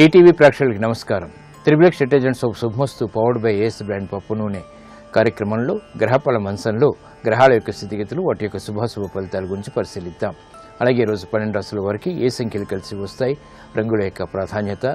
ETV ప్రేక్షకులకి నమస్కారం. Triplex detergents of Subhamastu powered by as brand పప్పు నూనె కార్యక్రమంలో గ్రహఫల మంచంలో గ్రహాల యొక్క స్థితిగతులు, వాటి యొక్క శుభాశుభ ఫలితాల గురించి పరిశీలిద్దాం. అలాగే ఈరోజు 12 రాశుల వారికి ఏ సంఖ్యలు కలిసి వస్తాయి, రంగుల యొక్క ప్రాధాన్యత.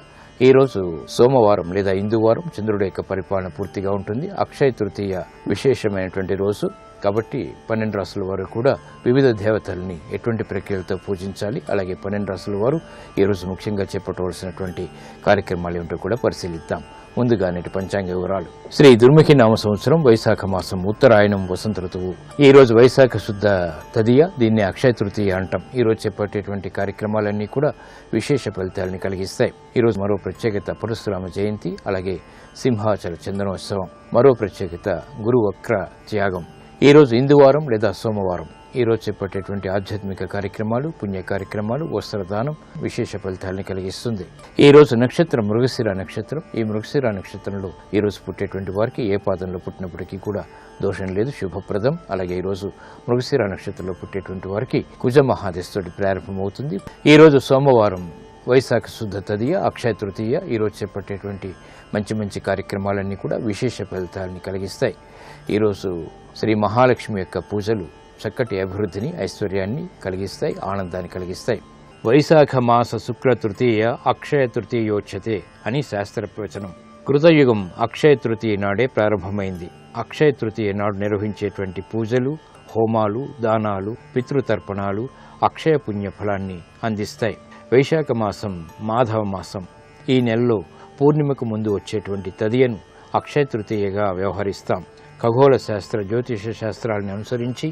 ఈరోజు సోమవారం లేదా ఇందువారం, చంద్రుడి యొక్క పరిపాలన పూర్తిగా ఉంటుంది. అక్షయ తృతీయ విశేషమైనటువంటి రోజు కాబట్టి 12 రాశుల వారు కూడా వివిధ దేవతల్ని ఎటువంటి ప్రక్రియలతో పూజించాలి. అలాగే 12 రాశుల వారు ఈరోజు ముఖ్యంగా చేపట్టవలసినటువంటి కార్యక్రమాలు ఏమిటో కూడా పరిశీలిద్దాం. ముందుగా నేటి పంచాంగ వివరాలు. శ్రీ దుర్ముఖి నామ సంవత్సరం వైశాఖ మాసం, ఉత్తరాయణం, వసంత ఋతువు. ఈ రోజు వైశాఖ శుద్ధ తదియ, దీన్ని అక్షయ తృతీయ అంటాం. ఈ రోజు చేపట్టేటువంటి కార్యక్రమాలన్నీ కూడా విశేష ఫలితాలని కలిగిస్తాయి. ఈ రోజు మరో ప్రత్యేకత పరశురామ జయంతి, అలాగే సింహాచల చందనోత్సవం. మరో ప్రత్యేకత గురు వక్ర త్యాగం. ఈ రోజు ఇందువారం లేదా సోమవారం. ఈ రోజు చేపట్టేటువంటి ఆధ్యాత్మిక కార్యక్రమాలు, పుణ్య కార్యక్రమాలు, వస్త్రదానం విశేష ఫలితాలను కలిగిస్తుంది. ఈ రోజు నక్షత్రం మృగశిర నక్షత్రం. ఈ మృగశిర నక్షత్రంలో ఈ రోజు పుట్టేటువంటి వారికి ఏ పాదంలో పుట్టినప్పటికీ కూడా దోషం లేదు, శుభప్రదం. అలాగే ఈ రోజు మృగశిర నక్షత్రంలో పుట్టేటువంటి వారికి కుజ మహాదశతోటి ప్రారంభమవుతుంది. ఈ రోజు సోమవారం వైశాఖ శుద్ధ తదియ, అక్షయ తృతీయ. ఈ రోజు చేపట్టేటువంటి మంచి మంచి కార్యక్రమాలన్నీ కూడా విశేష ఫలితాలని కలిగిస్తాయి. ఈరోజు శ్రీ మహాలక్ష్మి యొక్క పూజలు చక్కటి అభివృద్ధిని, ఐశ్వర్యాన్ని కలిగిస్తాయి, ఆనందాన్ని కలిగిస్తాయి. వైశాఖ మాస శుక్ల తృతీయ అక్షయ తృతీయోచ్యతే అని శాస్త్ర ప్రవచనం. కృతయుగం అక్షయ తృతీయ నాడే ప్రారంభమైంది. అక్షయ తృతీయ నాడు నిర్వహించేటువంటి పూజలు, హోమాలు, దానాలు, పితృతర్పణాలు అక్షయ పుణ్య ఫలాన్ని అందిస్తాయి. వైశాఖ మాసం మాధవ మాసం. ఈ నెలలో పూర్ణిమకు ముందు వచ్చేటువంటి తదియను అక్షయ తృతీయగా వ్యవహరిస్తాం. ఖగోళ శాస్త్ర, జ్యోతిష శాస్త్రాలను అనుసరించి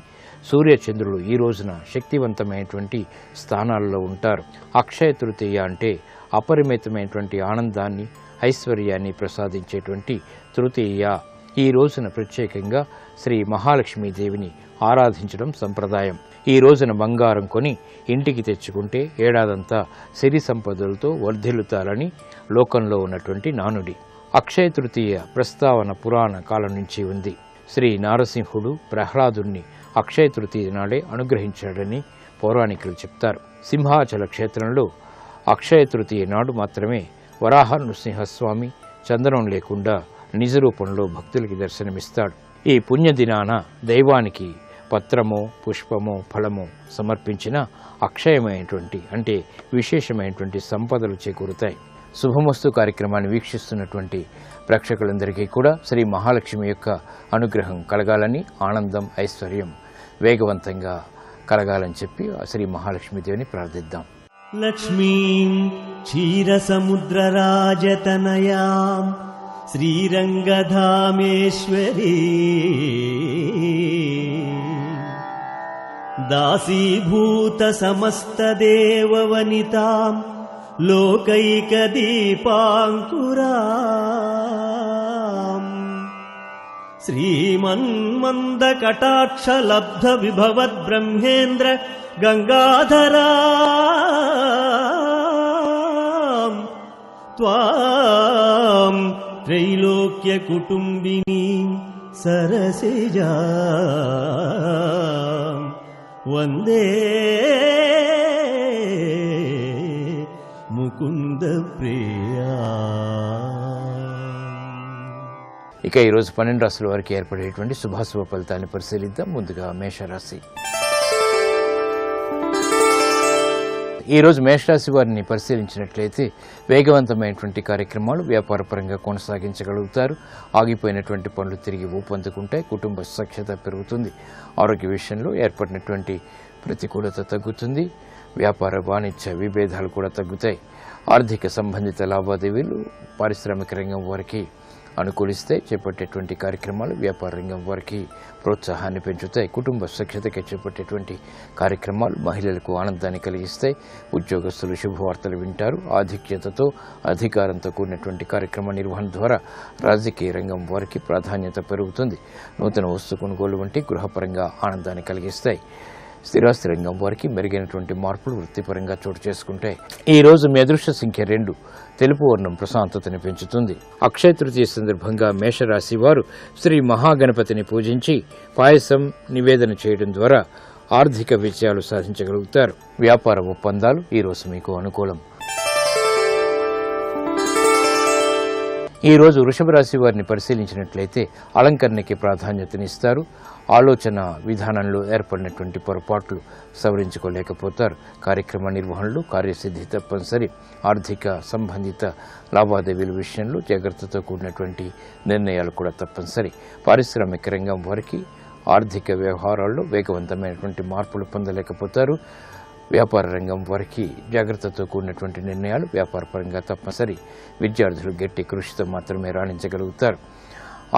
సూర్య చంద్రులు ఈ రోజున శక్తివంతమైనటువంటి స్థానాల్లో ఉంటారు. అక్షయ తృతీయ అంటే అపరిమితమైనటువంటి ఆనందాన్ని, ఐశ్వర్యాన్ని ప్రసాదించేటువంటి తృతీయ. ఈ రోజున ప్రత్యేకంగా శ్రీ మహాలక్ష్మీదేవిని ఆరాధించడం సంప్రదాయం. ఈ రోజున బంగారం కొని ఇంటికి తెచ్చుకుంటే ఏడాదంతా సిరి సంపదలతో వర్ధిల్లుతారని లోకంలో ఉన్నటువంటి నానుడి. అక్షయ తృతీయ ప్రస్తావన పురాణ కాలం నుంచి ఉంది. శ్రీ నారసింహుడు ప్రహ్లాదుణ్ణి అక్షయ తృతీయ నాడే అనుగ్రహించాడని పౌరాణికులు చెప్తారు. సింహాచల క్షేత్రంలో అక్షయ తృతీయ నాడు మాత్రమే వరాహ నృసింహస్వామి చందనం లేకుండా నిజ రూపంలో భక్తులకి దర్శనమిస్తాడు. ఈ పుణ్యదినాన దైవానికి పత్రమో, పుష్పమో, ఫలమో సమర్పించిన అక్షయమైనటువంటి అంటే విశేషమైనటువంటి సంపదలు చేకూరుతాయి. శుభమస్తు కార్యక్రమాన్ని వీక్షిస్తున్నటువంటి ప్రేక్షకులందరికీ కూడా శ్రీ మహాలక్ష్మి యొక్క అనుగ్రహం కలగాలని, ఆనందం, ఐశ్వర్యం వేగవంతంగా కలగాలని చెప్పి శ్రీ మహాలక్ష్మీదేవిని ప్రార్థిద్దాం. లక్ష్మీం క్షీరసముద్రరాజతనయాం శ్రీరంగధామేశ్వరీ దాసీభూత సమస్తదేవవనితాం లోకైకదీపాంకురాం శ్రీమన్మందకటాక్షలబ్ధ విభవద్బ్రహ్మేంద్ర గంగాధరాం త్వాం త్రైలోక్యకుటుంబినీం సరసిజాం వందే ముకుంద ప్రియా. ఇక ఈరోజు 12 రాశుల వారికి ఏర్పడేటువంటి శుభాశుభ ఫలితాన్ని పరిశీలిద్దాం. ముందుగా మేషరాశి. ఈరోజు మేషరాశి వారిని పరిశీలించినట్లయితే వేగవంతమైనటువంటి కార్యక్రమాలు వ్యాపారపరంగా కొనసాగించగలుగుతారు. ఆగిపోయినటువంటి పనులు తిరిగి ఊపందుకుంటాయి. కుటుంబ సఖ్యత పెరుగుతుంది. ఆరోగ్య విషయంలో ఏర్పడినటువంటి ప్రతికూలత తగ్గుతుంది. వ్యాపార వాణిజ్య విభేదాలు కూడా తగ్గుతాయి. ఆర్థిక సంబంధిత లావాదేవీలు పారిశ్రామిక రంగం వారికి అనుకూలిస్తాయి. చేపట్టేటువంటి కార్యక్రమాలు వ్యాపార రంగం వారికి ప్రోత్సాహాన్ని పెంచుతాయి. కుటుంబ సఖ్యతకి చేపట్టేటువంటి కార్యక్రమాలు మహిళలకు ఆనందాన్ని కలిగిస్తాయి. ఉద్యోగస్తులు శుభవార్తలు వింటారు. ఆధిక్యతతో, అధికారంతో కూడినటువంటి కార్యక్రమ నిర్వహణ ద్వారా రాజకీయ రంగం వారికి ప్రాధాన్యత పెరుగుతుంది. నూతన వస్తు కొనుగోలు వంటి గృహపరంగా ఆనందాన్ని కలిగిస్తాయి. స్థిరాస్తి రంగం వారికి మెరుగైనటువంటి మార్పులు వృత్తిపరంగా చోటు చేసుకుంటాయి. ఈ రోజు మీ అదృష్ట సంఖ్య 2. తెలుపు వర్ణం ప్రశాంతతని పెంచుతుంది. అక్షయ తృతీయ సందర్భంగా మేషరాశి వారు శ్రీ మహాగణపతిని పూజించి పాయసం నివేదన చేయడం ద్వారా ఆర్థిక విజయాలు సాధించగలుగుతారు. వ్యాపార ఒప్పందాలు ఈ రోజు మీకు అనుకూలం. ఈ రోజు వృషభ రాశి వారిని పరిశీలించినట్లయితే అలంకరణకి ప్రాధాన్యతనిస్తారు. ఆలోచన విధానంలో ఏర్పడినటువంటి పొరపాట్లు సవరించుకోలేకపోతారు. కార్యక్రమ నిర్వహణలో కార్యసిద్ధి తప్పనిసరి. ఆర్థిక సంబంధిత లావాదేవీల విషయంలో జాగ్రత్తతో కూడినటువంటి నిర్ణయాలు కూడా తప్పనిసరి. పారిశ్రామిక రంగం వారికి ఆర్థిక వ్యవహారాల్లో వేగవంతమైనటువంటి మార్పులు పొందలేకపోతారు. వ్యాపార రంగం వారికి జాగ్రత్తతో కూడినటువంటి నిర్ణయాలు వ్యాపారపరంగా తప్పనిసరి. విద్యార్థులు గట్టి కృషితో మాత్రమే రాణించగలుగుతారు.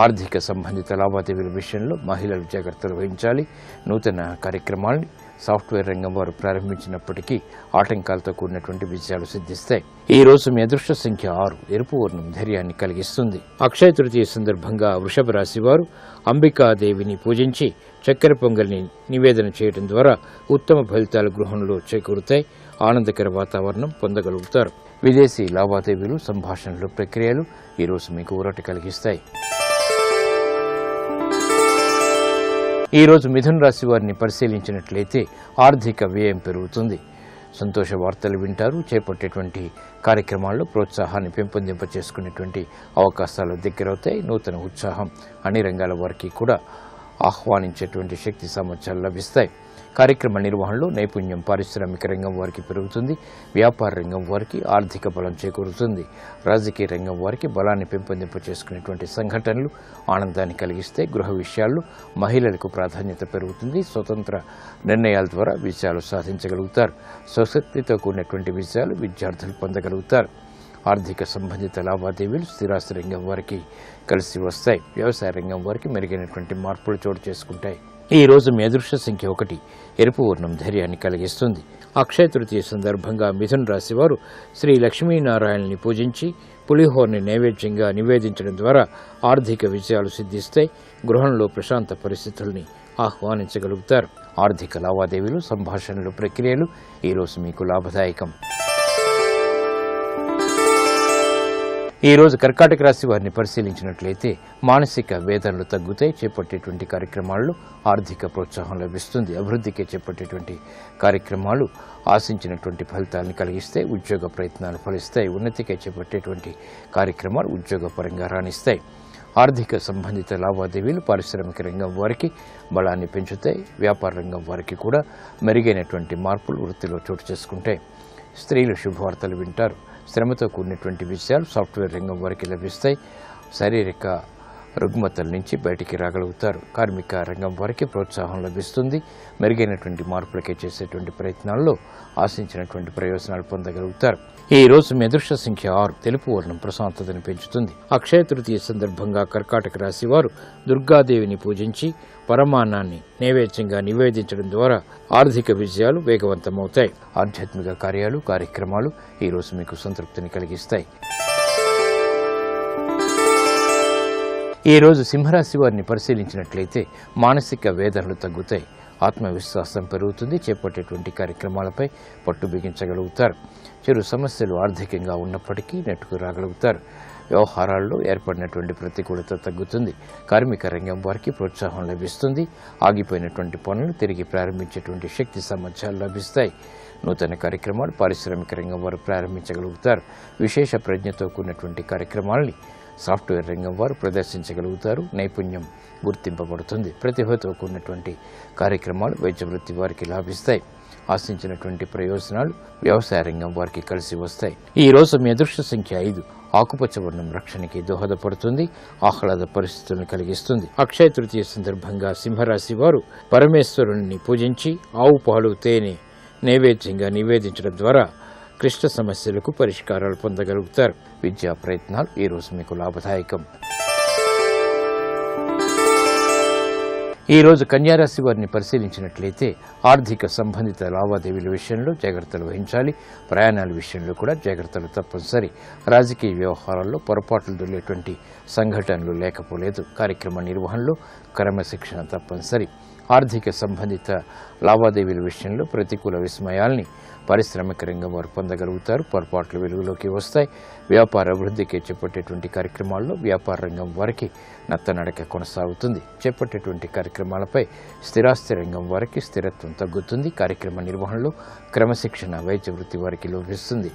ఆర్థిక సంబంధిత లావాదేవీల విషయంలో మహిళలు జాగ్రత్తలు వహించాలి. నూతన కార్యక్రమాల్ని సాఫ్ట్వేర్ రంగం వారు ప్రారంభించినప్పటికీ ఆటంకాలతో కూడినటువంటి విజయాలు సిద్ధిస్తాయి. ఈ రోజు మీ అదృష్ట సంఖ్య 6. ఎరుపు వర్ణం ధైర్యాన్ని కలిగిస్తుంది. అక్షయ తృతీయ సందర్భంగా వృషభ రాశి వారు అంబికాదేవిని పూజించి చక్కెర పొంగల్ని నివేదన చేయడం ద్వారా ఉత్తమ ఫలితాలు గృహంలో చేకూరుతాయి. ఆనందకర వాతావరణం పొందగలుగుతారు. విదేశీ లావాదేవీలు, సంభాషణలు, ప్రక్రియలు ఈరోజు మీకు ఊరట కలిగిస్తాయి. ఈ రోజు మిథున రాశి వారిని పరిశీలించినట్లయితే ఆర్థిక వ్యయం పెరుగుతుంది. సంతోష వార్తలు వింటారు. చేపట్టేటువంటి కార్యక్రమాల్లో ప్రోత్సాహాన్ని పెంపొందింప చేసుకునేటువంటి అవకాశాలు దగ్గరవుతాయి. నూతన ఉత్సాహం అన్ని రంగాల వారికి కూడా ఆహ్వానించేటువంటి శక్తి సామర్థ్యాలు లభిస్తాయి. కార్యక్రమ నిర్వహణలో నైపుణ్యం పారిశ్రామిక రంగం వారికి పెరుగుతుంది. వ్యాపార రంగం వారికి ఆర్థిక బలం చేకూరుతుంది. రాజకీయ రంగం వారికి బలాన్ని పెంపొందింప చేసుకునేటువంటి సంఘటనలు ఆనందాన్ని కలిగిస్తే గృహ విషయాల్లో మహిళలకు ప్రాధాన్యత పెరుగుతుంది. స్వతంత్ర నిర్ణయాల ద్వారా విజయాలు సాధించగలుగుతారు. స్వశక్తితో కూడినటువంటి విజయాలు విద్యార్థులు పొందగలుగుతారు. ఆర్థిక సంబంధిత లావాదేవీలు స్థిరాస్తి రంగం వారికి కలిసి వస్తాయి. వ్యవసాయ రంగం వారికి మెరుగైనటువంటి మార్పులు చోటు చేసుకుంటాయి. ఈ రోజు మీ అదృష్ట సంఖ్య 1. ఎరుపు వర్ణం ధైర్యాన్ని కలిగిస్తుంది. అక్షయ తృతీయ సందర్భంగా మిథున రాశి వారు శ్రీ లక్ష్మీనారాయణని పూజించి పులిహోరని నైవేద్యంగా నివేదించడం ద్వారా ఆర్థిక విజయాలు సిద్ధిస్తాయి. గృహంలో ప్రశాంత పరిస్థితుల్ని ఆహ్వానించగలుగుతారు. ఆర్థిక లావాదేవీలు, సంభాషణలు, ప్రక్రియలు ఈరోజు మీకు లాభదాయకం. ఈ రోజు కర్కాటక రాశి వారిని పరిశీలించినట్లయితే మానసిక వేదనలు తగ్గుతాయి. చేపట్టేటువంటి కార్యక్రమాల్లో ఆర్థిక ప్రోత్సాహం లభిస్తుంది. అభివృద్ధికి చేపట్టేటువంటి కార్యక్రమాలు ఆశించినటువంటి ఫలితాలను కలిగిస్తాయి. ఉద్యోగ ప్రయత్నాలు ఫలిస్తాయి. ఉన్నతికి చేపట్టేటువంటి కార్యక్రమాలు ఉద్యోగపరంగా రాణిస్తాయి. ఆర్థిక సంబంధిత లావాదేవీలు పారిశ్రామిక రంగం వారికి బలాన్ని పెంచుతాయి. వ్యాపార రంగం వారికి కూడా మెరుగైనటువంటి మార్పులు వృత్తిలో చోటు చేసుకుంటాయి. స్త్రీలు శుభవార్తలు వింటారు. శ్రమతో కూడినటువంటి విషయాలు సాఫ్ట్వేర్ రంగం వారికి లభిస్తాయి. శారీరక రుగ్మతల నుంచి బయటికి రాగలుగుతారు. కార్మిక రంగం వారికి ప్రోత్సాహం లభిస్తుంది. మెరుగైనటువంటి మార్పులకే చేసేటువంటి ప్రయత్నాల్లో ఆశించినటువంటి ప్రయోజనాలు పొందగలుగుతారు. ఈ రోజు మీ అదృష్ట సంఖ్య 6. తెలుపు వర్ణం ప్రశాంతతను పెంచుతుంది. అక్షయ తృతీయ సందర్భంగా కర్కాటక రాశి వారు దుర్గాదేవిని పూజించి పరమాన్నాన్ని నైవేద్యంగా నివేదించడం ద్వారా ఆర్థిక విజయాలు వేగవంతమవుతాయి. ఆధ్యాత్మిక కార్యాలు, కార్యక్రమాలు ఈరోజు మీకు సంతృప్తిని కలిగిస్తాయి. ఈ రోజు సింహరాశి వారిని పరిశీలించినట్లయితే మానసిక వేదనలు తగ్గుతాయి. ఆత్మవిశ్వాసం పెరుగుతుంది. చేపట్టేటువంటి కార్యక్రమాలపై పట్టు బిగించగలుగుతారు. చిరు సమస్యలు ఆర్థికంగా ఉన్నప్పటికీ నెట్టుకు రాగలుగుతారు. వ్యవహారాల్లో ఏర్పడినటువంటి ప్రతికూలత తగ్గుతుంది. కార్మిక రంగం వారికి ప్రోత్సాహం లభిస్తుంది. ఆగిపోయినటువంటి పనులు తిరిగి ప్రారంభించేటువంటి శక్తి సామర్థ్యాలు లభిస్తాయి. నూతన కార్యక్రమాలు పారిశ్రామిక రంగం వారు ప్రారంభించగలుగుతారు. విశేష ప్రజ్ఞతో కూడినటువంటి కార్యక్రమాలని సాఫ్ట్వేర్ రంగం వారు ప్రదర్శించగలుగుతారు. నైపుణ్యం గుర్తింపబడుతుంది. ప్రతిభతో కూడినటువంటి కార్యక్రమాలు వైద్య వృత్తి వారికి లాభిస్తాయి. ఆశించినటువంటి ప్రయోజనాలు వ్యవసాయ రంగం వారికి కలిసి వస్తాయి. ఈ రోజు మీ అదృష్ట సంఖ్య 5. ఆకుపచ్చ వర్ణం రక్షణకి దోహదపడుతుంది. ఆహ్లాద పరిస్థితులను కలిగిస్తుంది. అక్షయ తృతీయ సందర్భంగా సింహరాశి వారు పరమేశ్వరుని పూజించి ఆవు పాలు, తేనె నైవేద్యంగా నివేదించడం ద్వారా క్లిష్ట సమస్యలకు పరిష్కారాలు పొందగలుగుతారు. విద్యా ప్రయత్నాలు ఈరోజు మీకు లాభదాయకం. ఈ రోజు కన్యారాశి వారిని పరిశీలించినట్లయితే ఆర్థిక సంబంధిత లావాదేవీల విషయంలో జాగ్రత్తలు వహించాలి. ప్రయాణాల విషయంలో కూడా జాగ్రత్తలు తప్పనిసరి. రాజకీయ వ్యవహారాల్లో పొరపాట్లు దొరికేటువంటి సంఘటనలు లేకపోలేదు. కార్యక్రమ నిర్వహణలో క్రమశిక్షణ తప్పనిసరి. ఆర్థిక సంబంధిత లావాదేవీల విషయంలో ప్రతికూల విస్మయాల్ని పారిశ్రామిక రంగం వారు పొందగలుగుతారు. పొరపాట్లు వెలుగులోకి వస్తాయి. వ్యాపార అభివృద్ధికి చేపట్టేటువంటి కార్యక్రమాల్లో వ్యాపార రంగం వారికి నత్తనడక కొనసాగుతుంది. చేపట్టేటువంటి కార్యక్రమాలపై స్థిరాస్తి రంగం వారికి స్థిరత్వం తగ్గుతుంది. కార్యక్రమ నిర్వహణలో క్రమశిక్షణ వైద్య వృత్తి వారికి లోపిస్తుంది.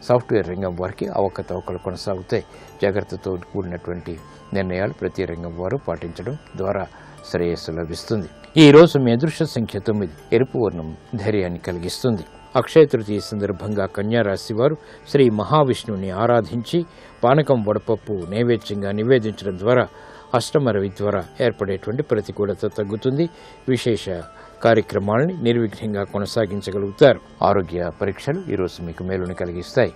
సాఫ్ట్వేర్ రంగం వారికి అవకతవకలు కొనసాగుతాయి. జాగ్రత్తతో కూడినటువంటి నిర్ణయాలు ప్రతి రంగం వారు పాటించడం ద్వారా శ్రేయస్సు లభిస్తుంది. ఈ రోజు మీ అదృష్ట సంఖ్య 9. ఎరుపు వర్ణం ధైర్యాన్ని కలిగిస్తుంది. అక్షయ తృతీయ సందర్భంగా కన్యా రాశి వారు శ్రీ మహావిష్ణువుని ఆరాధించి పానకం వడపప్పు నైవేద్యంగా నివేదించడం ద్వారా అష్టమ రవి ద్వారా ఏర్పడేటువంటి ప్రతికూలత తగ్గుతుంది. విశేష కార్యక్రమాలని నిర్విఘ్నంగా కొనసాగించగలుగుతారు. ఆరోగ్య పరీక్షలు ఈరోజు మీకు మేలుని కలిగిస్తాయి.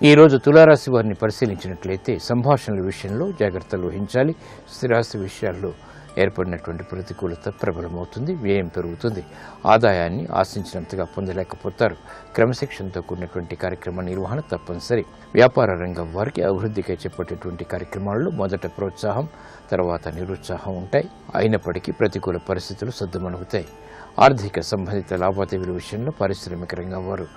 ఈ రోజు తులారాశి వారిని పరిశీలించినట్లయితే సంభాషణల విషయంలో జాగ్రత్తలు వహించాలి. స్థిరాస్తి విషయాల్లో ఏర్పడినటువంటి ప్రతికూలత ప్రబలమవుతుంది. వ్యయం పెరుగుతుంది. ఆదాయాన్ని ఆశించినంతగా పొందలేకపోతారు. క్రమశిక్షణతో కూడినటువంటి కార్యక్రమ నిర్వహణ తప్పనిసరి. వ్యాపార రంగం వారికి అభివృద్ధికై చేపట్టేటువంటి కార్యక్రమాల్లో మొదట ప్రోత్సాహం, తర్వాత నిరుత్సాహం ఉంటాయి. అయినప్పటికీ ప్రతికూల పరిస్థితులు సద్దుమణుగుతాయి. ఆర్థిక సంబంధిత లావాదేవీల విషయంలో పారిశ్రామిక రంగం వారు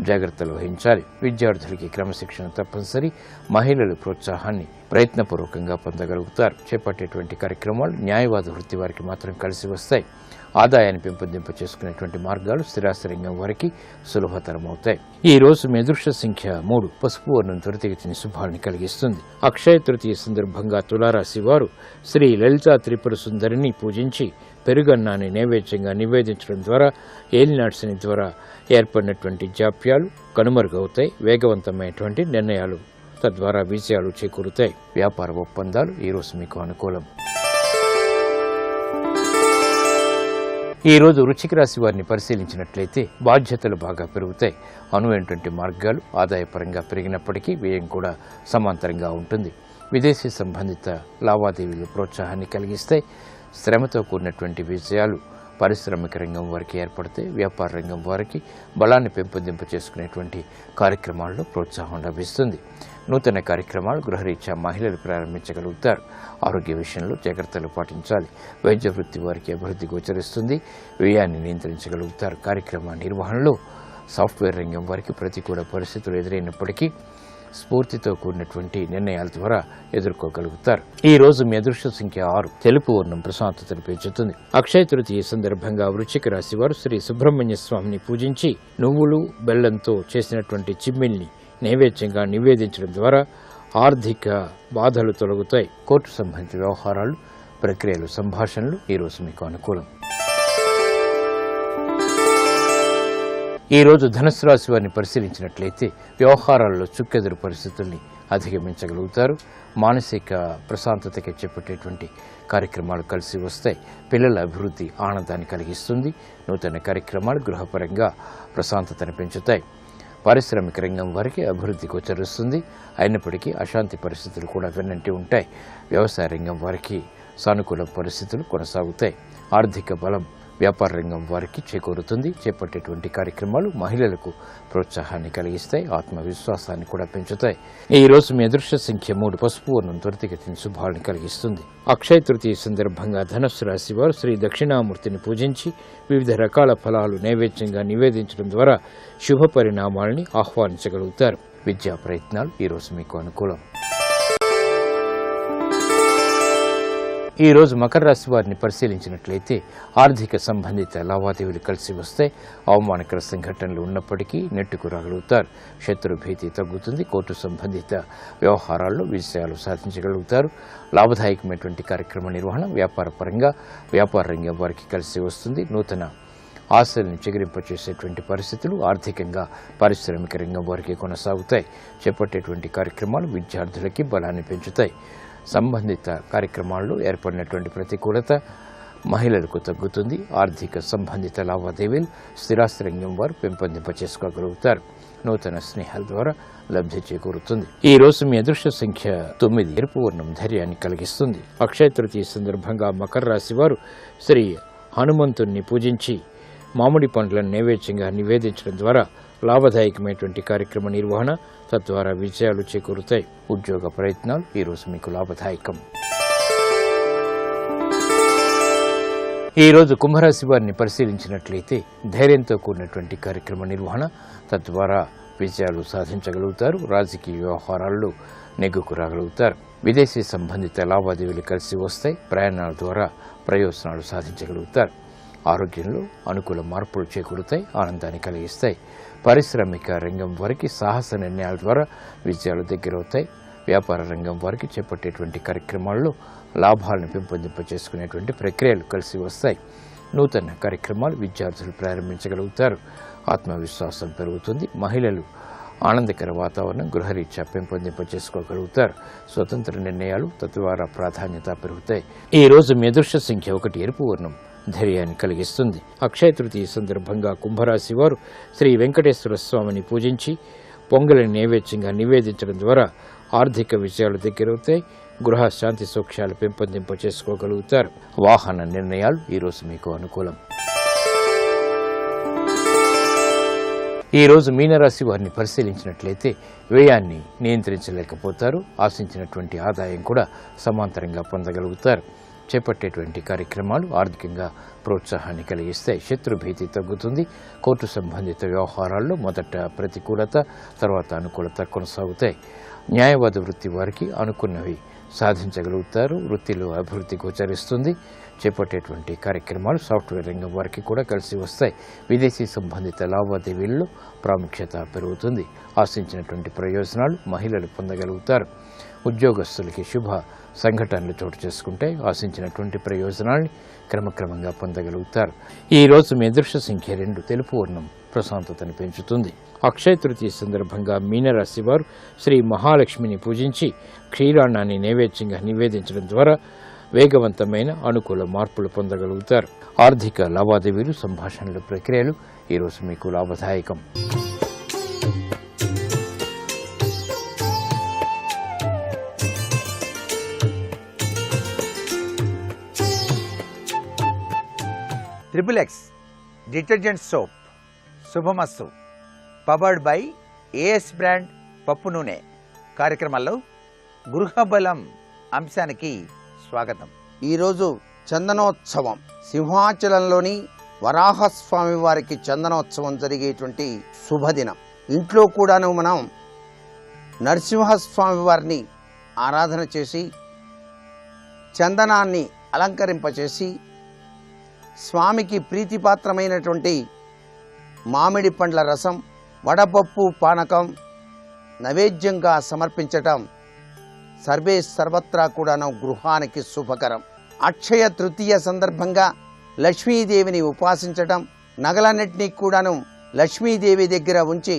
జాగ్రత్తలు వహించాలి. విద్యార్థులకి క్రమశిక్షణ తప్పనిసరి. మహిళలు ప్రోత్సాహాన్ని ప్రయత్నపూర్వకంగా పొందగలుగుతారు. చేపట్టేటువంటి కార్యక్రమాలు న్యాయవాద వృత్తి వారికి మాత్రం కలిసి వస్తాయి. ఆదాయాన్ని పెంపొందింప చేసుకునేటువంటి మార్గాలు స్థిరాస్తి రంగం వారికి సులభతరమవుతాయి. ఈ రోజు మీ అదృష్ట సంఖ్య 3. పసుపు వర్ణం త్వరితగతిని శుభాన్ని కలిగిస్తుంది. అక్షయ తృతీయ సందర్భంగా తులారాశి వారు శ్రీ లలితా త్రిపుర సుందరిని పూజించి పెరుగన్నాన్ని నైవేద్యంగా నివేదించడం ద్వారా ఏలినాటి శని ద్వారా ఏర్పడినటువంటి జాప్యాలు కనుమరుగవుతాయి. వేగవంతమైనటువంటి నిర్ణయాలు తద్వారా విజయాలు చేకూరుతాయి. వ్యాపార ఒప్పందాలు ఈరోజు మీకు అనుకూలం. ఈ రోజు వృశ్చిక రాశి వారిని పరిశీలించినట్లయితే బాధ్యతలు బాగా పెరుగుతాయి. అనువైనటువంటి మార్గాలు ఆదాయపరంగా పెరిగినప్పటికీ వ్యయం కూడా సమాంతరంగా ఉంటుంది. విదేశీ సంబంధిత లావాదేవీలు ప్రోత్సాహాన్ని కలిగిస్తాయి. శ్రమతో కూడినటువంటి విజయాలు పారిశ్రామిక రంగం వారికి ఏర్పడితే వ్యాపార రంగం వారికి బలాన్ని పెంపొందింప చేసుకునేటువంటి కార్యక్రమాల్లో ప్రోత్సాహం లభిస్తుంది. నూతన కార్యక్రమాలు గృహరీత్యా మహిళలు ప్రారంభించగలుగుతారు. ఆరోగ్య విషయంలో జాగ్రత్తలు పాటించాలి. వైద్య వృత్తి వారికి అభివృద్ధి గోచరిస్తుంది. వ్యయాన్ని నియంత్రించగలుగుతారు. కార్యక్రమ నిర్వహణలో సాఫ్ట్వేర్ రంగం వారికి ప్రతికూల పరిస్థితులు ఎదురైనప్పటికీ స్ఫూర్తితో కూడినటువంటి నిర్ణయాల ద్వారా ఎదుర్కోగలుగుతారు. ఈ రోజు మీ అదృష్ట సంఖ్య 6. తెలుపు వర్ణం ప్రశాంతతను పెంచుతుంది. అక్షయ తృతీయ సందర్భంగా వృశ్చిక రాశి వారు శ్రీ సుబ్రహ్మణ్య స్వామిని పూజించి నువ్వులు బెల్లంతో చేసినటువంటి చిమ్మిల్ని నైవేద్యంగా నివేదించడం ద్వారా ఆర్థిక బాధలు తొలగుతాయి. కోర్టు సంబంధిత వ్యవహారాలు, ప్రక్రియలు, సంభాషణలు ఈరోజు మీకు అనుకూలం. ఈ రోజు ధనుస్సు రాశి వారిని పరిశీలించినట్లయితే వ్యవహారాల్లో చుక్కెదురు పరిస్థితుల్ని అధిగమించగలుగుతారు. మానసిక ప్రశాంతతకి చేపట్టేటువంటి కార్యక్రమాలు కలిసి వస్తాయి. పిల్లల అభివృద్ధి ఆనందాన్ని కలిగిస్తుంది. నూతన కార్యక్రమాలు గృహపరంగా ప్రశాంతతను పెంచుతాయి. పారిశ్రామిక రంగం వారికి అభివృద్ధి గోచరిస్తుంది. అయినప్పటికీ అశాంతి పరిస్థితులు కూడా వెన్నంటి ఉంటాయి. వ్యవసాయ రంగం వారికి సానుకూల పరిస్థితులు కొనసాగుతాయి. ఆర్థిక బలం వ్యాపార రంగం వారికి చేకూరుతుంది. చేపట్టేటువంటి కార్యక్రమాలు మహిళలకు ప్రోత్సాహాన్ని కలిగిస్తాయి. ఆత్మవిశ్వాసాన్ని కూడా పెంచుతాయి. ఈ రోజు మీ అదృష్ట సంఖ్య 3. పసుపు వర్ణం త్వరితగతిని శుభాలను కలిగిస్తుంది. అక్షయ తృతీయ సందర్భంగా ధనుస్సు రాశి వారు శ్రీ దక్షిణామూర్తిని పూజించి వివిధ రకాల ఫలాలు నైవేద్యంగా నివేదించడం ద్వారా శుభ పరిణామాలని ఆహ్వానించగలుగుతారు. విద్యా ప్రయత్నాలు ఈరోజు మీకు అనుకూలం. ఈ రోజు మకర రాశి వారిని పరిశీలించినట్లయితే ఆర్థిక సంబంధిత లావాదేవీలు కలిసి వస్తే అవమానకర సంఘటనలు ఉన్నప్పటికీ నెట్టుకు రాగలుగుతారు. శత్రు భీతి తగ్గుతుంది. కోర్టు సంబంధిత వ్యవహారాల్లో విజయాలు సాధించగలుగుతారు. లాభదాయకమైనటువంటి కార్యక్రమ నిర్వహణ వ్యాపార పరంగా వ్యాపార రంగం వారికి కలిసి వస్తుంది. నూతన ఆశలను చిగురింపచేసేటువంటి పరిస్థితులు ఆర్థికంగా పారిశ్రామిక రంగం వారికి కొనసాగుతాయి. చేపట్టేటువంటి కార్యక్రమాలు విద్యార్థులకి బలాన్ని పెంచుతాయి. సంబంధిత కార్యక్రమాల్లో ఏర్పడినటువంటి ప్రతికూలత మహిళలకు తగ్గుతుంది. ఆర్థిక సంబంధిత లావాదేవీలు స్థిరాస్తి రంగం వారు పెంపొందింప చేసుకోగలుగుతారు. నూతన స్నేహాల ద్వారా లబ్ధి చేకూరుతుంది. ఈ రోజు మీ అదృష్ట సంఖ్య 9. ఎరుపు వర్ణం ధైర్యాన్ని కలిగిస్తుంది. అక్షయ తృతీయ సందర్భంగా మకర రాశి వారు శ్రీ హనుమంతుణ్ణి పూజించి మామిడి పండ్లను నైవేద్యంగా నివేదించడం ద్వారా లాభదాయకమైనటువంటి కార్యక్రమ నిర్వహణ తద్వారా విజయాలు చేకూరుతాయి. ఉద్యోగ ప్రయత్నాలు ఈరోజు మీకు లాభదాయకం. ఈ రోజు కుంభరాశి వారిని పరిశీలించినట్లయితే ధైర్యంతో కూడినటువంటి కార్యక్రమ నిర్వహణ తద్వారా విజయాలు సాధించగలుగుతారు. రాజకీయ వ్యవహారాల్లో నెగ్గుకు రాగలుగుతారు. విదేశీ సంబంధిత లావాదేవీలు కలిసి వస్తాయి. ప్రయాణాల ద్వారా ప్రయోజనాలు సాధించగలుగుతారు. ఆరోగ్యంలో అనుకూల మార్పులు చేకూరుతాయి, ఆనందాన్ని కలిగిస్తాయి. పారిశ్రామిక రంగం వారికి సాహస నిర్ణయాల ద్వారా విజయాలు దగ్గరవుతాయి. వ్యాపార రంగం వారికి చేపట్టేటువంటి కార్యక్రమాల్లో లాభాలను పెంపొందింపచేసుకునేటువంటి ప్రక్రియలు కలిసి వస్తాయి. నూతన కార్యక్రమాలు విద్యార్థులు ప్రారంభించగలుగుతారు. ఆత్మవిశ్వాసం పెరుగుతుంది. మహిళలు ఆనందకర వాతావరణం గృహరీత్యా పెంపొందింపచేసుకోగలుగుతారు. స్వతంత్ర నిర్ణయాలు తద్వారా ప్రాధాన్యత పెరుగుతాయి. ఈ రోజు మీ అదృష్ట సంఖ్య 1 ఎరుపు వర్ణం ధైర్యాన్ని కలిగిస్తుంది. అక్షయ తృతీయ సందర్భంగా కుంభరాశి వారు శ్రీ వెంకటేశ్వర స్వామిని పూజించి పొంగలిని నైవేద్యంగా నివేదించడం ద్వారా ఆర్థిక విజయాలు దగ్గరవుతాయి. గృహ శాంతి సౌఖ్యాలు పెంపొందింపచేసుకోగలుగుతారు. వాహన నిర్ణయాలు ఈరోజు మీకు అనుకూలం. ఈరోజు మీనరాశి వారిని పరిశీలించినట్లయితే వ్యయాన్ని నియంత్రించలేకపోతారు. ఆశించినటువంటి ఆదాయం కూడా సమాంతరంగా పొందగలుగుతారు. చేపట్టేటువంటి కార్యక్రమాలు ఆర్థికంగా ప్రోత్సాహాన్ని కలిగిస్తాయి. శత్రుభీతి తగ్గుతుంది. కోర్టు సంబంధిత వ్యవహారాల్లో మొదట ప్రతికూలత, తర్వాత అనుకూలత కొనసాగుతాయి. న్యాయవాద వృత్తి వారికి అనుకున్నవి సాధించగలుగుతారు. వృత్తిలో అభివృద్ధి గోచరిస్తుంది. చేపట్టేటువంటి కార్యక్రమాలు సాఫ్ట్వేర్ రంగం వారికి కూడా కలిసి వస్తాయి. విదేశీ సంబంధిత లావాదేవీల్లో ప్రాముఖ్యత పెరుగుతుంది. ఆశించినటువంటి ప్రయోజనాలు మహిళలు పొందగలుగుతారు. ఉద్యోగస్తులకి శుభ సంఘటనలు చోటు చేసుకుంటే ఆశించినటువంటి ప్రయోజనాల్ని క్రమక్రమంగా పొందగలుగుతారు. ఈ రోజు మీ అదృష్ట సంఖ్య 2 తెలుపు వర్ణం ప్రశాంతతను పెంచుతుంది. అక్షయ తృతీయ సందర్భంగా మీనరాశి వారు శ్రీ మహాలక్ష్మిని పూజించి క్షీరాన్నాన్ని నైవేద్యంగా నివేదించడం ద్వారా వేగవంతమైన అనుకూల మార్పులు పొందగలుగుతారు. ఆర్థిక లావాదేవీలు, సంభాషణల ప్రక్రియలు ఈరోజు మీకు లాభదాయకం. XXX detergent soap Subhamastu powered by as brand పప్పు నూనె కార్యక్రమంలో గృహబలం అంశానికి స్వాగతం. ఈరోజు చందనోత్సవం, సింహాచలంలోని వరాహస్వామి వారికి చందనోత్సవం జరిగేటువంటి శుభదినం. ఇంట్లో కూడాను మనం నరసింహస్వామి వారిని ఆరాధన చేసి చందనాన్ని అలంకరింపచేసి స్వామికి ప్రీతిపాత్రమైనటువంటి మామిడి పండ్ల రసం, వడపప్పు పానకం నైవేద్యంగా సమర్పించటం సర్వత్రా కూడాను గృహానికి శుభకరం. అక్షయ తృతీయ సందర్భంగా లక్ష్మీదేవిని ఉపాసించటం, నగలన్నింటినీ కూడాను లక్ష్మీదేవి దగ్గర ఉంచి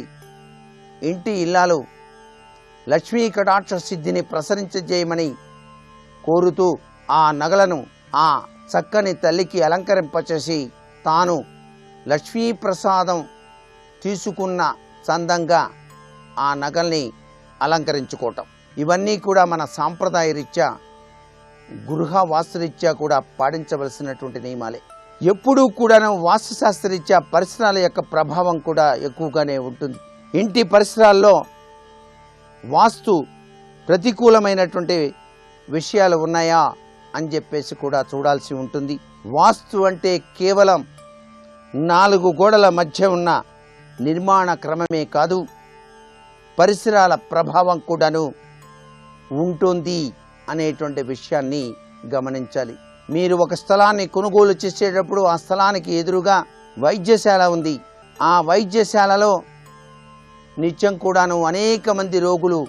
ఇంటి ఇల్లాలు లక్ష్మీ కటాక్ష సిద్ధిని ప్రసరించజేయమని కోరుతూ ఆ నగలను ఆ చక్కని తల్లికి అలంకరింపచేసి తాను లక్ష్మీ ప్రసాదం తీసుకున్న చందంగా ఆ నగల్ని అలంకరించుకోవటం, ఇవన్నీ కూడా మన సాంప్రదాయ రీత్యా గృహ వాస్తురీత్యా కూడా పాటించవలసినటువంటి నియమాలే. ఎప్పుడూ కూడాను వాస్తుశాస్త్రరీత్యా పరిసరాల యొక్క ప్రభావం కూడా ఎక్కువగానే ఉంటుంది. ఇంటి పరిసరాల్లో వాస్తు ప్రతికూలమైనటువంటి విషయాలు ఉన్నాయా అని చెప్పేసి కూడా చూడాల్సి ఉంటుంది. వాస్తు అంటే కేవలం 4 గోడల మధ్య ఉన్న నిర్మాణ క్రమమే కాదు, పరిసరాల ప్రభావం కూడాను ఉంటుంది అనేటువంటి విషయాన్ని గమనించాలి. మీరు ఒక స్థలాన్ని కొనుగోలు చేసేటప్పుడు ఆ స్థలానికి ఎదురుగా వైద్యశాల ఉంది. ఆ వైద్యశాలలో నిత్యం కూడాను అనేక మంది రోగులు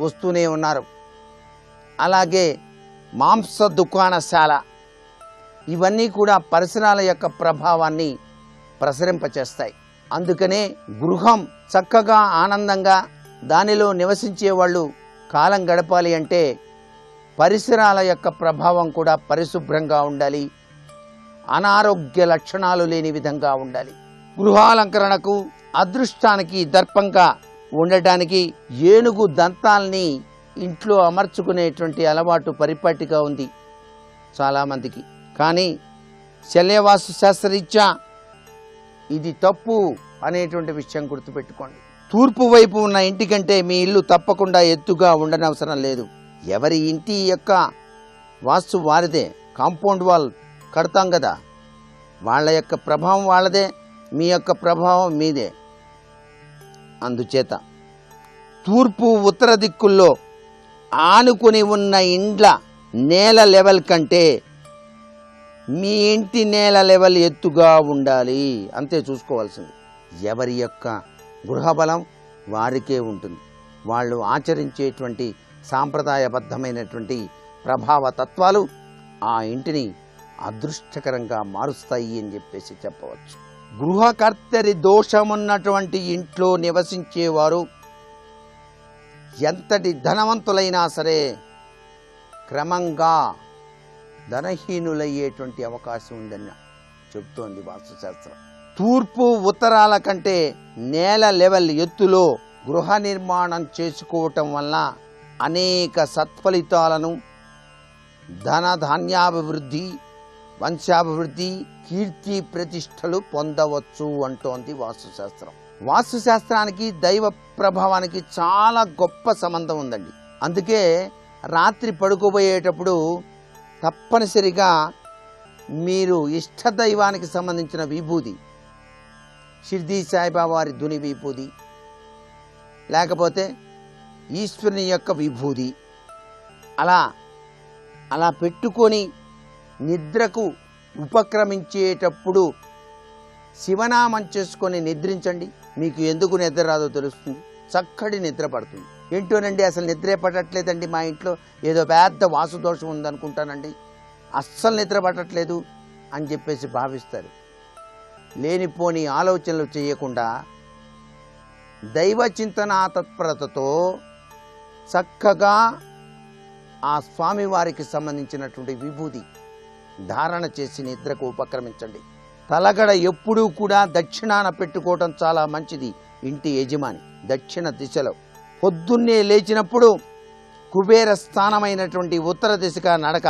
వస్తూనే ఉన్నారు. అలాగే మాంస దుకాణశాల, ఇవన్నీ కూడా పరిసరాల యొక్క ప్రభావాన్ని ప్రసరింపచేస్తాయి. అందుకనే గృహం చక్కగా ఆనందంగా దానిలో నివసించే వాళ్ళు కాలం గడపాలి అంటే పరిసరాల యొక్క ప్రభావం కూడా పరిశుభ్రంగా ఉండాలి, అనారోగ్య లక్షణాలు లేని విధంగా ఉండాలి. గృహాలంకరణకు అదృష్టానికి దర్పంగా ఉండటానికి ఏనుగు దంతాల్ని ఇంట్లో అమర్చుకునేటువంటి అలవాటు పరిపాటిగా ఉంది చాలామందికి. కానీ శల్యవాస్తు శాస్త్రరీత్యా ఇది తప్పు అనేటువంటి విషయం గుర్తుపెట్టుకోండి. తూర్పు వైపు ఉన్న ఇంటికంటే మీ ఇల్లు తప్పకుండా ఎత్తుగా ఉండనవసరం లేదు. ఎవరి ఇంటి యొక్క వాస్తు వారిదే. కాంపౌండ్ వాల్ కడతాం కదా, వాళ్ళ యొక్క ప్రభావం వాళ్ళదే, మీ యొక్క ప్రభావం మీదే. అందుచేత తూర్పు ఉత్తర దిక్కుల్లో ఆనుకుని ఉన్న ఇండ్ల నేల లెవెల్ కంటే మీ ఇంటి నేల లెవెల్ ఎత్తుగా ఉండాలి, అంతే చూసుకోవాల్సింది. ఎవరి యొక్క గృహబలం వారికే ఉంటుంది. వాళ్ళు ఆచరించేటువంటి సాంప్రదాయబద్ధమైనటువంటి ప్రభావ తత్వాలు ఆ ఇంటిని అదృష్టకరంగా మారుస్తాయి అని చెప్పేసి చెప్పవచ్చు. గృహకర్తరి దోషమున్నటువంటి ఇంట్లో నివసించేవారు ఎంతటి ధనవంతులైనా సరే క్రమంగా ధనహీనులయ్యేటువంటి అవకాశం ఉందని చెబుతోంది వాస్తుశాస్త్రం. తూర్పు ఉత్తరాల కంటే నేల లెవెల్ ఎత్తులో గృహ నిర్మాణం చేసుకోవటం వల్ల అనేక సత్ఫలితాలను, ధాన్యాభివృద్ధి, వంశాభివృద్ధి, కీర్తి ప్రతిష్టలు పొందవచ్చు అంటోంది వాస్తుశాస్త్రం. వాస్తుశాస్త్రానికి దైవ ప్రభావానికి చాలా గొప్ప సంబంధం ఉందండి. అందుకే రాత్రి పడుకోబోయేటప్పుడు తప్పనిసరిగా మీరు ఇష్టదైవానికి సంబంధించిన విభూది, షిర్డీ సాయిబాబా వారి దుని విభూది, లేకపోతే ఈశ్వరుని యొక్క విభూది అలా పెట్టుకొని నిద్రకు ఉపక్రమించేటప్పుడు శివనామం చేసుకొని నిద్రించండి. మీకు ఎందుకు నిద్ర రాదో తెలుస్తుంది, చక్కటి నిద్ర పడుతుంది. ఏంటోనండి అసలు నిద్రే పట్టట్లేదండి, మా ఇంట్లో ఏదో పెద్ద వాసుదోషం ఉందనుకుంటానండి, అస్సలు నిద్ర పట్టట్లేదు అని చెప్పేసి భావిస్తారు. లేనిపోని ఆలోచనలు చేయకుండా దైవ చింతన తత్పరతతో చక్కగా ఆ స్వామివారికి సంబంధించినటువంటి విభూది ధారణ చేసి నిద్రకు ఉపక్రమించండి. తలగడ ఎప్పుడూ కూడా దక్షిణాన పెట్టుకోవటం చాలా మంచిది. ఇంటి యజమాని దక్షిణ దిశలో పొద్దున్నే లేచినప్పుడు కుబేర స్థానమైనటువంటి ఉత్తర దిశగా నడక,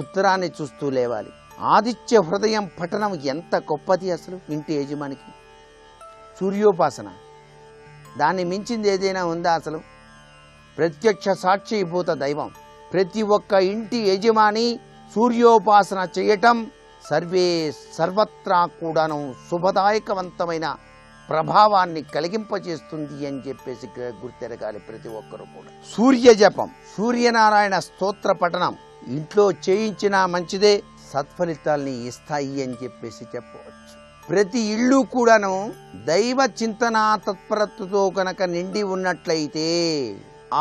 ఉత్తరాన్ని చూస్తూ లేవాలి. ఆదిత్య హృదయం పఠనం ఎంత గొప్పది అసలు ఇంటి యజమానికి. సూర్యోపాసన, దాన్ని మించింది ఏదైనా ఉందా అసలు? ప్రత్యక్ష సాక్షిభూత దైవం. ప్రతి ఒక్క ఇంటి యజమాని సూర్యోపాసన చేయటం సర్వత్రా కూడాను శుభదాయకవంతమైన ప్రభావాన్ని కలిగింపజేస్తుంది అని చెప్పేసి గుర్తెరగాలి ప్రతి ఒక్కరూ కూడా. సూర్య జపం, సూర్యనారాయణ స్తోత్ర పఠనం ఇంట్లో చేయించినా మంచిదే, సత్ఫలితాల్ని ఇస్తాయి అని చెప్పేసి చెప్పవచ్చు. ప్రతి ఇల్లు కూడాను దైవ చింతనా తత్పరతతో కనుక నిండి ఉన్నట్లయితే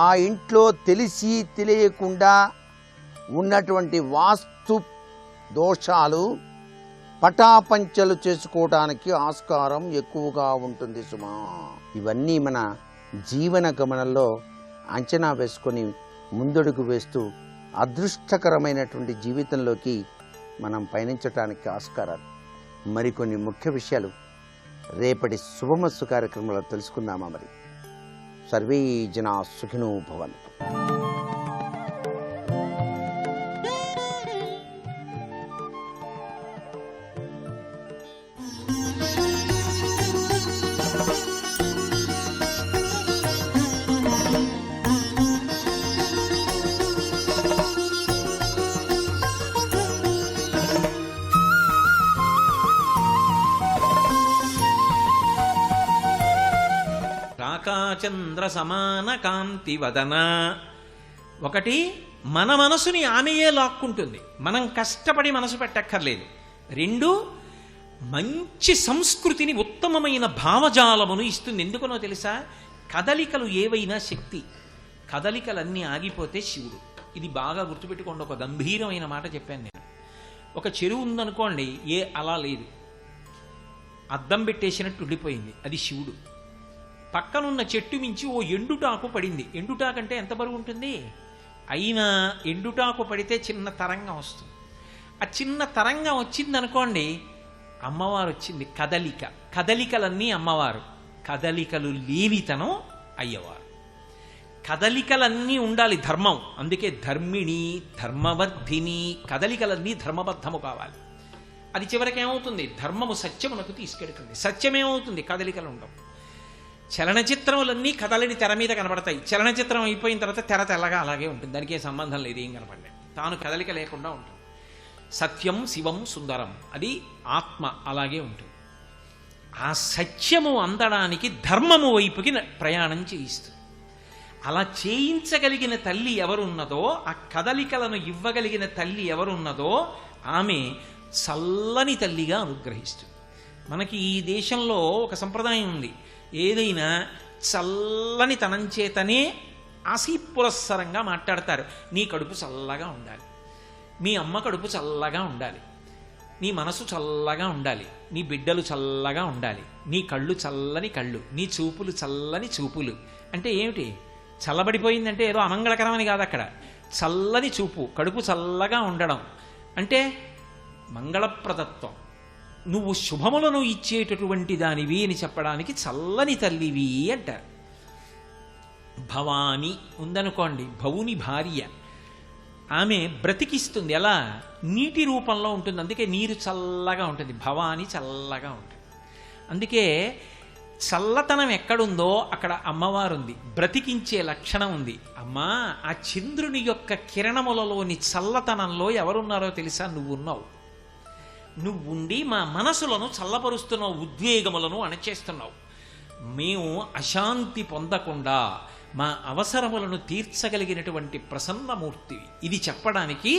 ఆ ఇంట్లో తెలిసి తెలియకుండా ఉన్నటువంటి వాస్తు దోషాలు పటాపంచలు చేసుకోవడానికి ఆస్కారం ఎక్కువగా ఉంటుంది సుమా. ఇవన్నీ మన జీవన గమనంలో అంచనా వేసుకొని ముందడుగు వేస్తూ అదృష్టకరమైనటువంటి జీవితంలోకి మనం పయనించడానికి ఆస్కారాలు. మరికొన్ని ముఖ్య విషయాలు రేపటి శుభమస్తు కార్యక్రమంలో తెలుసుకుందామా? మరి సర్వే జనా సుఖినో భవంతు. చంద్ర సమాన కాంతి వదన. ఒకటి, మన మనసుని ఆమెయే లాక్కుంటుంది, మనం కష్టపడి మనసు పెట్టక్కర్లేదు. రెండు, మంచి సంస్కృతిని, ఉత్తమమైన భావజాలమును ఇస్తుంది. ఎందుకనో తెలుసా? కదలికలు ఏవైనా శక్తి, కదలికలన్నీ ఆగిపోతే శివుడు. ఇది బాగా గుర్తుపెట్టుకోండి. ఒక గంభీరమైన మాట చెప్పాను నేను. ఒక చెరువు ఉందనుకోండి, ఏ అలా లేదు, అద్దం పెట్టేసినట్టు ఉండిపోయింది, అది శివుడు. పక్కనున్న చెట్టు మించి ఓ ఎండుటాకు పడింది. ఎండుటాకంటే ఎంత బరువు ఉంటుంది? అయినా ఎండుటాకు పడితే చిన్న తరంగం వస్తుంది. ఆ చిన్న తరంగం వచ్చిందనుకోండి, అమ్మవారు వచ్చింది. కదలిక, కదలికలన్నీ అమ్మవారు, కదలికలు లేనితనం అయ్యవారు. కదలికలన్నీ ఉండాలి, ధర్మం. అందుకే ధర్మిణి, ధర్మవర్ధిని. కదలికలన్నీ ధర్మబద్ధము కావాలి. అది చివరికేమవుతుంది? ధర్మము సత్యమునకు తీసుకెడుతుంది. సత్యమేమవుతుంది? కదలికలు ఉండవు. చలనచిత్రములన్నీ కదలని తెర మీద కనబడతాయి. చలనచిత్రం అయిపోయిన తర్వాత తెర తెల్లగా అలాగే ఉంటుంది, దానికి ఏ సంబంధం లేదు, ఏం కనపడలే, తాను కదలిక లేకుండా ఉంటుంది. సత్యం శివం సుందరం, అది ఆత్మ అలాగే ఉంటుంది. ఆ సత్యము అందడానికి ధర్మము వైపుకి ప్రయాణం చేయిస్తుంది. అలా చేయించగలిగిన తల్లి ఎవరున్నదో, ఆ కదలికలను ఇవ్వగలిగిన తల్లి ఎవరున్నదో ఆమె చల్లని తల్లిగా అనుగ్రహిస్తుంది. మనకి ఈ దేశంలో ఒక సంప్రదాయం ఉంది, ఏదైనా చల్లని తనం చేతనే ఆశీపురస్సరంగా మాట్లాడతారు. నీ కడుపు చల్లగా ఉండాలి, మీ అమ్మ కడుపు చల్లగా ఉండాలి, నీ మనసు చల్లగా ఉండాలి, నీ బిడ్డలు చల్లగా ఉండాలి, నీ కళ్ళు చల్లని కళ్ళు, నీ చూపులు చల్లని చూపులు. అంటే ఏమిటి? చల్లబడిపోయిందంటే ఏదో అమంగళకరమని కాదు. అక్కడ చల్లని చూపు, కడుపు చల్లగా ఉండడం అంటే మంగళప్రదత్వం, నువ్వు శుభములను ఇచ్చేటటువంటి దానివి అని చెప్పడానికి చల్లని తల్లివి అంటారు. భవాని ఉందనుకోండి, భవుని భార్య, ఆమె బ్రతికిస్తుంది. ఎలా? నీటి రూపంలో ఉంటుంది, అందుకే నీరు చల్లగా ఉంటుంది. భవాని చల్లగా ఉంటుంది. అందుకే చల్లతనం ఎక్కడుందో అక్కడ అమ్మవారు ఉంది, బ్రతికించే లక్షణం ఉంది. అమ్మా, ఆ చంద్రుని యొక్క కిరణములలోని చల్లతనంలో ఎవరున్నారో తెలుసా? నువ్వున్నావు. నువ్వుండి మా మనసులను చల్లపరుస్తున్నావు, ఉద్వేగములను అణచేస్తున్నావు. మేము అశాంతి పొందకుండా మా అవసరములను తీర్చగలిగినటువంటి ప్రసన్నమూర్తివి. ఇది చెప్పడానికి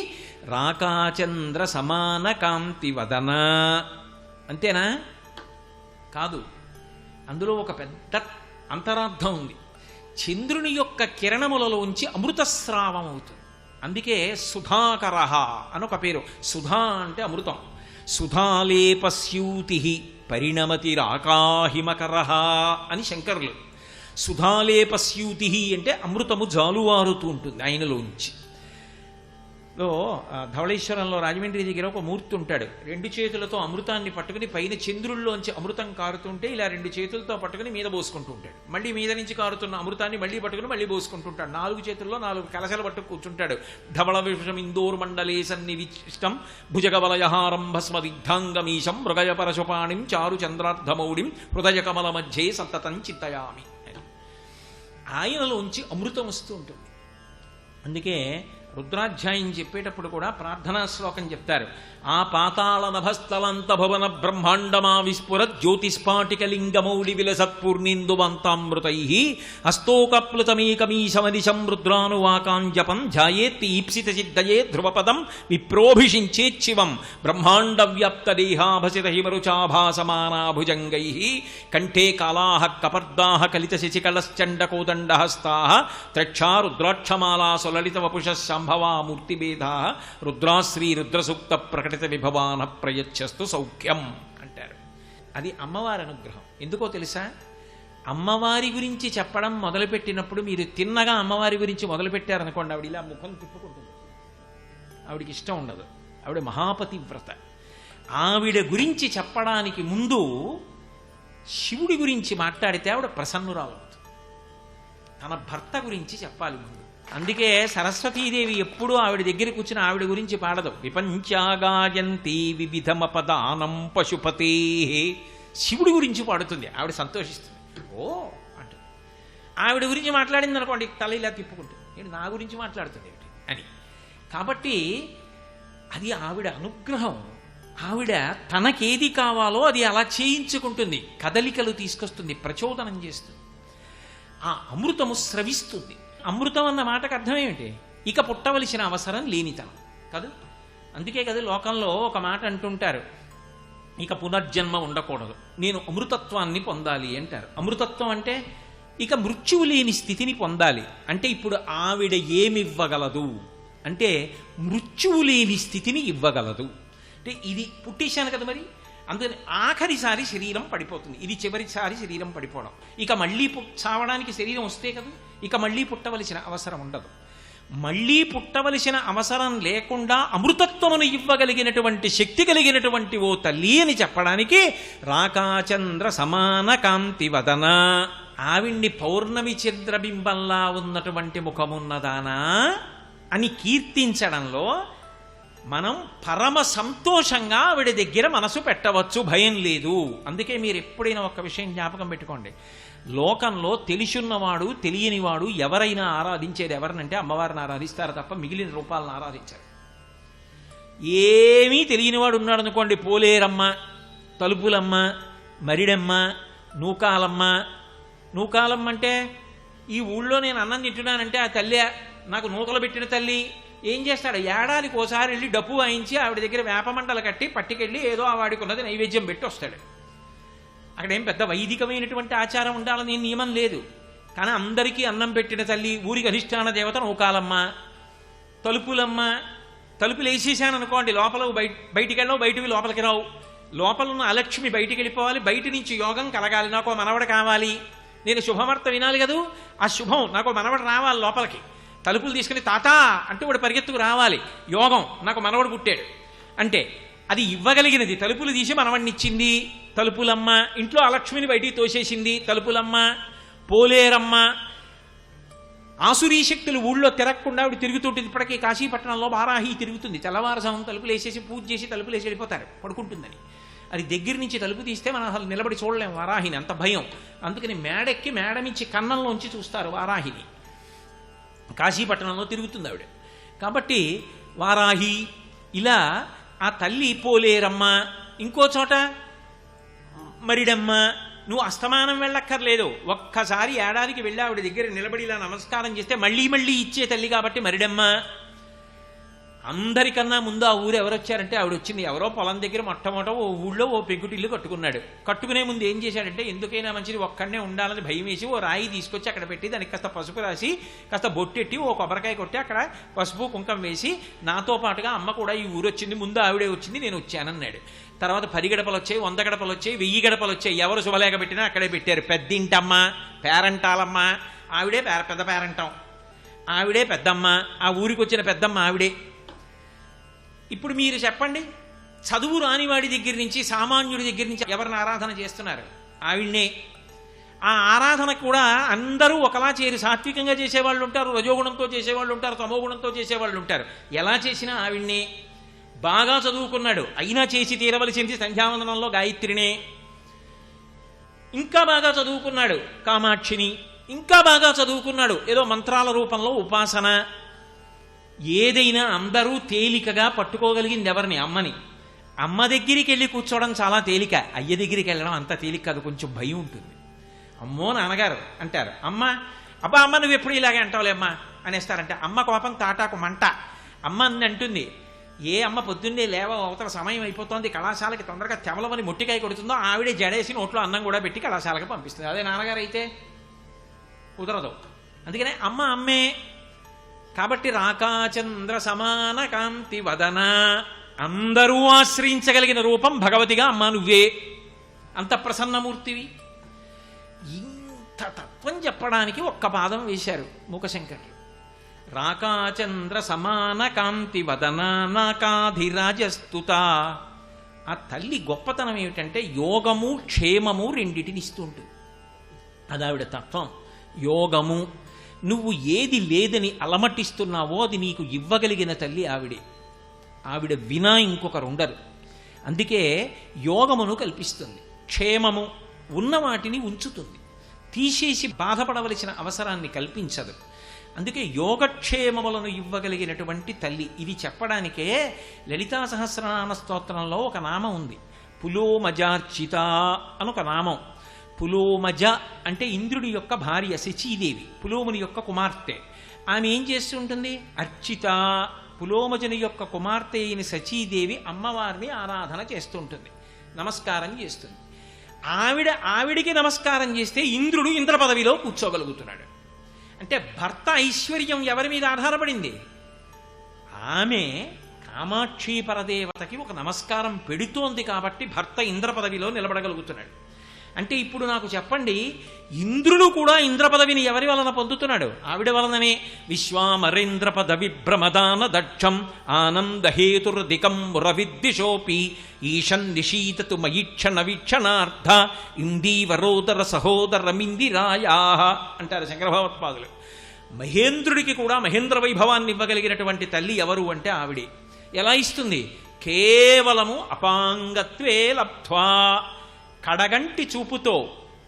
రాకాచంద్ర సమాన కాంతి వదన. అంతేనా? కాదు, అందులో ఒక పెద్ద అంతరార్థం ఉంది. చంద్రుని యొక్క కిరణములలోంచి అమృతస్రావం అవుతుంది. అందుకే సుధాకర అని ఒక పేరు. సుధా అంటే అమృతం. సుధాలేపస్యూతి పరిణమతి రాకాహిమకర అని శంకరులు. సుధాలేపస్యూతి అంటే అమృతము జాలువారుతూ ఉంటుంది ఆయనలోంచి. ధవళేశ్వరంలో రాజమండ్రి దగ్గర ఒక మూర్తి ఉంటాడు. 2 చేతులతో అమృతాన్ని పట్టుకుని పైన చంద్రుల్లోంచి అమృతం కారుతుంటే ఇలా 2 చేతులతో పట్టుకుని మీద పోసుకుంటూ ఉంటాడు. మళ్ళీ మీద నుంచి కారుతున్న అమృతాన్ని మళ్ళీ పట్టుకుని మళ్ళీ పోసుకుంటుంటాడు. 4 చేతుల్లో 4 కలశలు పట్టుకు కూర్చుంటాడు. ధవళ విషం ఇందోర్ మండలే సన్నివిష్టం భుజగవలయహారం భస్మదిగ్ధాంగమీశం మృగయ పరశుపాణిం చారు చంద్రార్ధమౌడిం హృదయ కమల మధ్యే సతతం చింతయామి. ఆయనలోంచి అమృతం వస్తూ ఉంటుంది. అందుకే రుద్రాధ్యాయం చెప్పేటప్పుడు కూడా ప్రార్థనా శ్లోకం చెప్తారు. ఆ పాతాళ నభస్థలంత భవన బ్రహ్మాండమా విస్ఫుర జ్యోతిస్ఫాటికలింగమౌళి విలసత్పూర్ణిందువంతామృతై హస్తోకప్లుతమేకమీశమనిశం రుద్రానువాకాంజపం ధ్యాయేత్ ఈప్సిత సిద్ధయే ధ్రువపదం విప్రోభిషించేచ్చివం బ్రహ్మాండ వ్యాప్త దేహాభసిత హిమరుచాభాసమానాభుజంగై కంఠే కాళాః కపర్దాః కలిత శశికళశ్చండకోదండహస్తాః త్రక్షా రుద్రాక్షమాలా సులలిత వపుష సంభవా మూర్తిభేదా రుద్రాశ్రీ రుద్రసూక్త ప్రకటిత విభవాన ప్రయచ్చస్తు సౌఖ్యం అంటారు. అది అమ్మవారి అనుగ్రహం. ఎందుకో తెలుసా? అమ్మవారి గురించి చెప్పడం మొదలుపెట్టినప్పుడు మీరు తిన్నగా అమ్మవారి గురించి మొదలుపెట్టారనుకోండి, ఆవిడ ఇలా ముఖం తిప్పుకుంటుంది. ఆవిడికి ఇష్టం ఉండదు. ఆవిడ మహాపతివ్రత. ఆవిడ గురించి చెప్పడానికి ముందు శివుడి గురించి మాట్లాడితే ఆవిడ ప్రసన్నురాలు అవుతుంది. తన భర్త గురించి చెప్పాలి ముందు. అందుకే సరస్వతీదేవి ఎప్పుడూ ఆవిడ దగ్గర కూర్చుని ఆవిడ గురించి పాడదు. విపంచాగాయంతి వివిధమపదానం పశుపతే. శివుడి గురించి పాడుతుంది, ఆవిడ సంతోషిస్తుంది. ఓ అంటుంది. ఆవిడ గురించి మాట్లాడింది అనుకోండి, తల ఇలా తిప్పుకుంటుంది. నేను నా గురించి మాట్లాడుతుంది ఏమిటి అని. కాబట్టి అది ఆవిడ అనుగ్రహం. ఆవిడ తనకేది కావాలో అది అలా చేయించుకుంటుంది. కదలికలు తీసుకొస్తుంది, ప్రచోదనం చేస్తుంది. ఆ అమృతము స్రవిస్తుంది. అమృతం అన్న మాటకు అర్థం ఏమిటి? ఇక పుట్టవలసిన అవసరం లేనితనం కాదు. అందుకే కదా లోకంలో ఒక మాట అంటుంటారు, ఇక పునర్జన్మ ఉండకూడదు, నేను అమృతత్వాన్ని పొందాలి అంటారు. అమృతత్వం అంటే ఇక మృత్యువు లేని స్థితిని పొందాలి. అంటే ఇప్పుడు ఆవిడ ఏమివ్వగలదు అంటే మృత్యువు లేని స్థితిని ఇవ్వగలదు. అంటే ఇది పుట్టేశాను కదా, మరి అందుకని ఆఖరిసారి శరీరం పడిపోతుంది. ఇది చివరిసారి శరీరం పడిపోవడం. ఇక మళ్ళీ చావడానికి శరీరం వస్తే కదా, ఇక మళ్ళీ పుట్టవలసిన అవసరం ఉండదు. మళ్ళీ పుట్టవలసిన అవసరం లేకుండా అమృతత్వమును ఇవ్వగలిగినటువంటి శక్తి కలిగినటువంటి ఓ తల్లి అని చెప్పడానికి రాకాచంద్ర సమాన కాంతి వదన. ఆవిడ్ని పౌర్ణమి చంద్రబింబంలా ఉన్నటువంటి ముఖమున్నదానా అని కీర్తించడంలో మనం పరమ సంతోషంగా ఆవిడ దగ్గర మనసు పెట్టవచ్చు, భయం లేదు. అందుకే మీరు ఎప్పుడైనా ఒక విషయం జ్ఞాపకం పెట్టుకోండి, లోకంలో తెలిసున్నవాడు తెలియనివాడు ఎవరైనా ఆరాధించేది ఎవరినంటే అమ్మవారిని ఆరాధిస్తారు తప్ప మిగిలిన రూపాలను ఆరాధించారు. ఏమీ తెలియనివాడు ఉన్నాడు అనుకోండి, పోలేరమ్మ, తలుపులమ్మ, మరిడమ్మ, నూకాలమ్మ. నూకాలమ్మ అంటే ఈ ఊళ్ళో నేను అన్నం తింటున్నానంటే ఆ తల్లి నాకు నూకలు పెట్టిన తల్లి ఏం చేస్తాడు, ఏడాదికి ఓసారి వెళ్ళి డప్పు వాయించి ఆవిడ దగ్గర వేపమంటలు కట్టి పట్టుకెళ్ళి ఏదో ఆ వాడికి ఉన్నది నైవేద్యం పెట్టి వస్తాడు. అక్కడేం పెద్ద వైదికమైనటువంటి ఆచారం ఉండాలని నియమం లేదు. కానీ అందరికీ అన్నం పెట్టిన తల్లి, ఊరికి అధిష్టాన దేవత నూకాలమ్మ, తలుపులమ్మ. తలుపులు వేసేసాను అనుకోండి, లోపల బయటికి వెళ్ళవు, బయటికి లోపలికి రావు. లోపల ఉన్న అలక్ష్మి బయటికి వెళ్ళిపోవాలి, బయట నుంచి యోగం కలగాలి, నాకు మనవడు కావాలి, నేను శుభవార్త వినాలి కదూ, ఆ శుభం నాకు మనవడు రావాలి లోపలికి. తలుపులు తీసుకుని తాత అంటే వాడు పరిగెత్తుకు రావాలి, యోగం నాకు మనవడు పుట్టాడు అంటే అది ఇవ్వగలిగినది. తలుపులు తీసి మనవడినిచ్చింది తలుపులమ్మ, ఇంట్లో అలక్ష్మిని బయటికి తోసేసింది తలుపులమ్మ. పోలేరమ్మ, ఆసురీ శక్తులు ఊళ్ళో తిరగకుండా ఆవిడ తిరుగుతుంటుంది. ఇప్పటికీ కాశీపట్నంలో వారాహి తిరుగుతుంది. తెల్లవారుజాము తలుపులు వేసేసి పూజ చేసి తలుపులు వేసి వెళ్ళిపోతారు పడుకుంటుందని. అది దగ్గర నుంచి తలుపు తీస్తే మనం అసలు నిలబడి చూడలేము వారాహిని, అంత భయం. అందుకని మేడెక్కి మేడమించి కన్నంలోంచి చూస్తారు వారాహిని. కాశీపట్నంలో తిరుగుతుంది ఆవిడ. కాబట్టి వారాహి ఇలా ఆ తల్లి. పోలేరమ్మ, ఇంకో చోట మరిడమ్మ. నువ్వు అస్తమానం వెళ్ళక్కర్లేదు, ఒక్కసారి ఏడాదికి వెళ్ళి ఆవిడ దగ్గర నిలబడి ఇలా నమస్కారం చేస్తే మళ్ళీ మళ్ళీ ఇచ్చే తల్లి కాబట్టి మరిడమ్మ. అందరికన్నా ముందు ఆ ఊరు ఎవరు వచ్చారంటే ఆవిడ వచ్చింది. ఎవరో పొలం దగ్గర మొట్టమొదట ఓ ఊళ్ళో ఓ పెంకుటిల్లు కట్టుకున్నాడు. కట్టుకునే ముందు ఏం చేశాడంటే, ఎందుకైనా మంచిది ఒక్కడనే ఉండాలని భయం వేసి ఓ రాయి తీసుకొచ్చి అక్కడ పెట్టి దానికి కాస్త పసుపు రాసి కాస్త బొట్టెట్టి ఓ కొబ్బరికాయ కొట్టి అక్కడ పసుపు కుంకం వేసి, నాతో పాటుగా అమ్మ కూడా ఈ ఊరు వచ్చింది, ముందు ఆవిడే వచ్చింది, నేను వచ్చానన్నాడు. తర్వాత 10 గడపలు వచ్చాయి, 100 గడపలు వచ్చాయి, 1000 గడపలు వచ్చాయి. ఎవరు శుభలేఖ పెట్టినా అక్కడే పెట్టారు. పెద్దింటమ్మ, పేరంటాలమ్మ, ఆవిడే పెద్ద పేరంటం, ఆవిడే పెద్దమ్మ, ఆ ఊరికి వచ్చిన పెద్దమ్మ ఆవిడే. ఇప్పుడు మీరు చెప్పండి, చదువు రానివాడి దగ్గర నుంచి సామాన్యుడి దగ్గర నుంచి ఎవరిని ఆరాధన చేస్తున్నారు? ఆవిడ్నే. ఆ ఆరాధన కూడా అందరూ ఒకలా చేరి సాత్వికంగా చేసేవాళ్ళు ఉంటారు, రజోగుణంతో చేసేవాళ్ళు ఉంటారు, తమోగుణంతో చేసేవాళ్ళు ఉంటారు. ఎలా చేసినా ఆవిడ్నే. బాగా చదువుకున్నాడు అయినా చేసి తీరవలసింది సంధ్యావందనంలో గాయత్రినే. ఇంకా బాగా చదువుకున్నాడు కామాక్షిని. ఇంకా బాగా చదువుకున్నాడు ఏదో మంత్రాల రూపంలో ఉపాసన. ఏదైనా అందరూ తేలికగా పట్టుకోగలిగింది ఎవరిని? అమ్మని. అమ్మ దగ్గరికి వెళ్ళి కూర్చోవడం చాలా తేలిక, అయ్య దగ్గరికి వెళ్ళడం అంత తేలిక కాదు, కొంచెం భయం ఉంటుంది. అమ్మో నాన్నగారు అంటారు, అమ్మ అబ్బా అమ్మ నువ్వు ఎప్పుడు ఇలాగే అంటావులే అమ్మ అనేస్తారంటే, అమ్మ కోపం తాటాకు మంట. అమ్మ అని అంటుంది, ఏ అమ్మ పొద్దున్నే లేవ అవతల సమయం అయిపోతుంది, కళాశాలకి తొందరగా తెవలమని మొట్టికాయ కొడుతుందో ఆవిడే జడేసి నోట్లో అన్నం కూడా పెట్టి కళాశాలకి పంపిస్తుంది. అదే నాన్నగారు అయితే కుదరదు. అందుకనే అమ్మ అమ్మే. కాబట్టి రాకాచంద్ర సమాన కాంతి వదన, అందరూ ఆశ్రయించగలిగిన రూపం భగవతిగా అమ్మ నువ్వే. అంత ప్రసన్నమూర్తివి. ఇంత తత్వం చెప్పడానికి ఒక్క పాదం వేశారు మూకశంకర్లు. రాకాచంద్ర సమాన కాంతి వదన నాకాధిరాజస్తుత. ఆ తల్లి గొప్పతనం ఏమిటంటే యోగము క్షేమము రెండిటిని ఇస్తూ ఉంటుంది. అది ఆవిడ తత్వం. యోగము, నువ్వు ఏది లేదని అలమటిస్తున్నావో అది నీకు ఇవ్వగలిగిన తల్లి ఆవిడే. ఆవిడ వినా ఇంకొకరు ఉండరు. అందుకే యోగమును కల్పిస్తుంది. క్షేమము, ఉన్న వాటిని ఉంచుతుంది, తీసేసి బాధపడవలసిన అవసరాన్ని కల్పించదు. అందుకే యోగక్షేమములను ఇవ్వగలిగినటువంటి తల్లి. ఇది చెప్పడానికే లలితా సహస్రనామ స్తోత్రంలో ఒక నామం ఉంది, పులోమజార్చిత అని ఒక నామం. పులోమజ అంటే ఇంద్రుడి యొక్క భార్య శచీదేవి, పులోముని యొక్క కుమార్తె. ఆమె ఏం చేస్తూ ఉంటుంది? అర్చిత. పులోమజుని యొక్క కుమార్తె అయిన శచీదేవి అమ్మవారిని ఆరాధన చేస్తుంటుంది, నమస్కారం చేస్తుంది. ఆవిడికి నమస్కారం చేస్తే ఇంద్రుడు ఇంద్ర పదవిలో కూర్చోగలుగుతున్నాడు. అంటే భర్త ఐశ్వర్యం ఎవరి మీద ఆధారపడింది? ఆమె కామాక్షి పరదేవతకి ఒక నమస్కారం పెడుతోంది కాబట్టి భర్త ఇంద్ర పదవిలో నిలబడగలుగుతున్నాడు. అంటే ఇప్పుడు నాకు చెప్పండి, ఇంద్రుడు కూడా ఇంద్ర పదవిని ఎవరి వలన పొందుతున్నాడు? ఆవిడ వలననే. విశ్వామరేంద్ర పద విభ్రమదాన దక్షం ఆనందహేతుర్దికం రవిద్దిశోపి ఈశన్ నిశీతతు మయిక్షణ వీక్షణార్థ ఇందీవరోదర సహోదరమిందిరాయా అంటారు శంకర భగవత్పాదులు. మహేంద్రుడికి కూడా మహేంద్ర వైభవాన్ని ఇవ్వగలిగినటువంటి తల్లి ఎవరు అంటే ఆవిడే. ఎలా ఇస్తుంది? కేవలము అపాంగత్వే లబ్ధ్వా, కడగంటి చూపుతో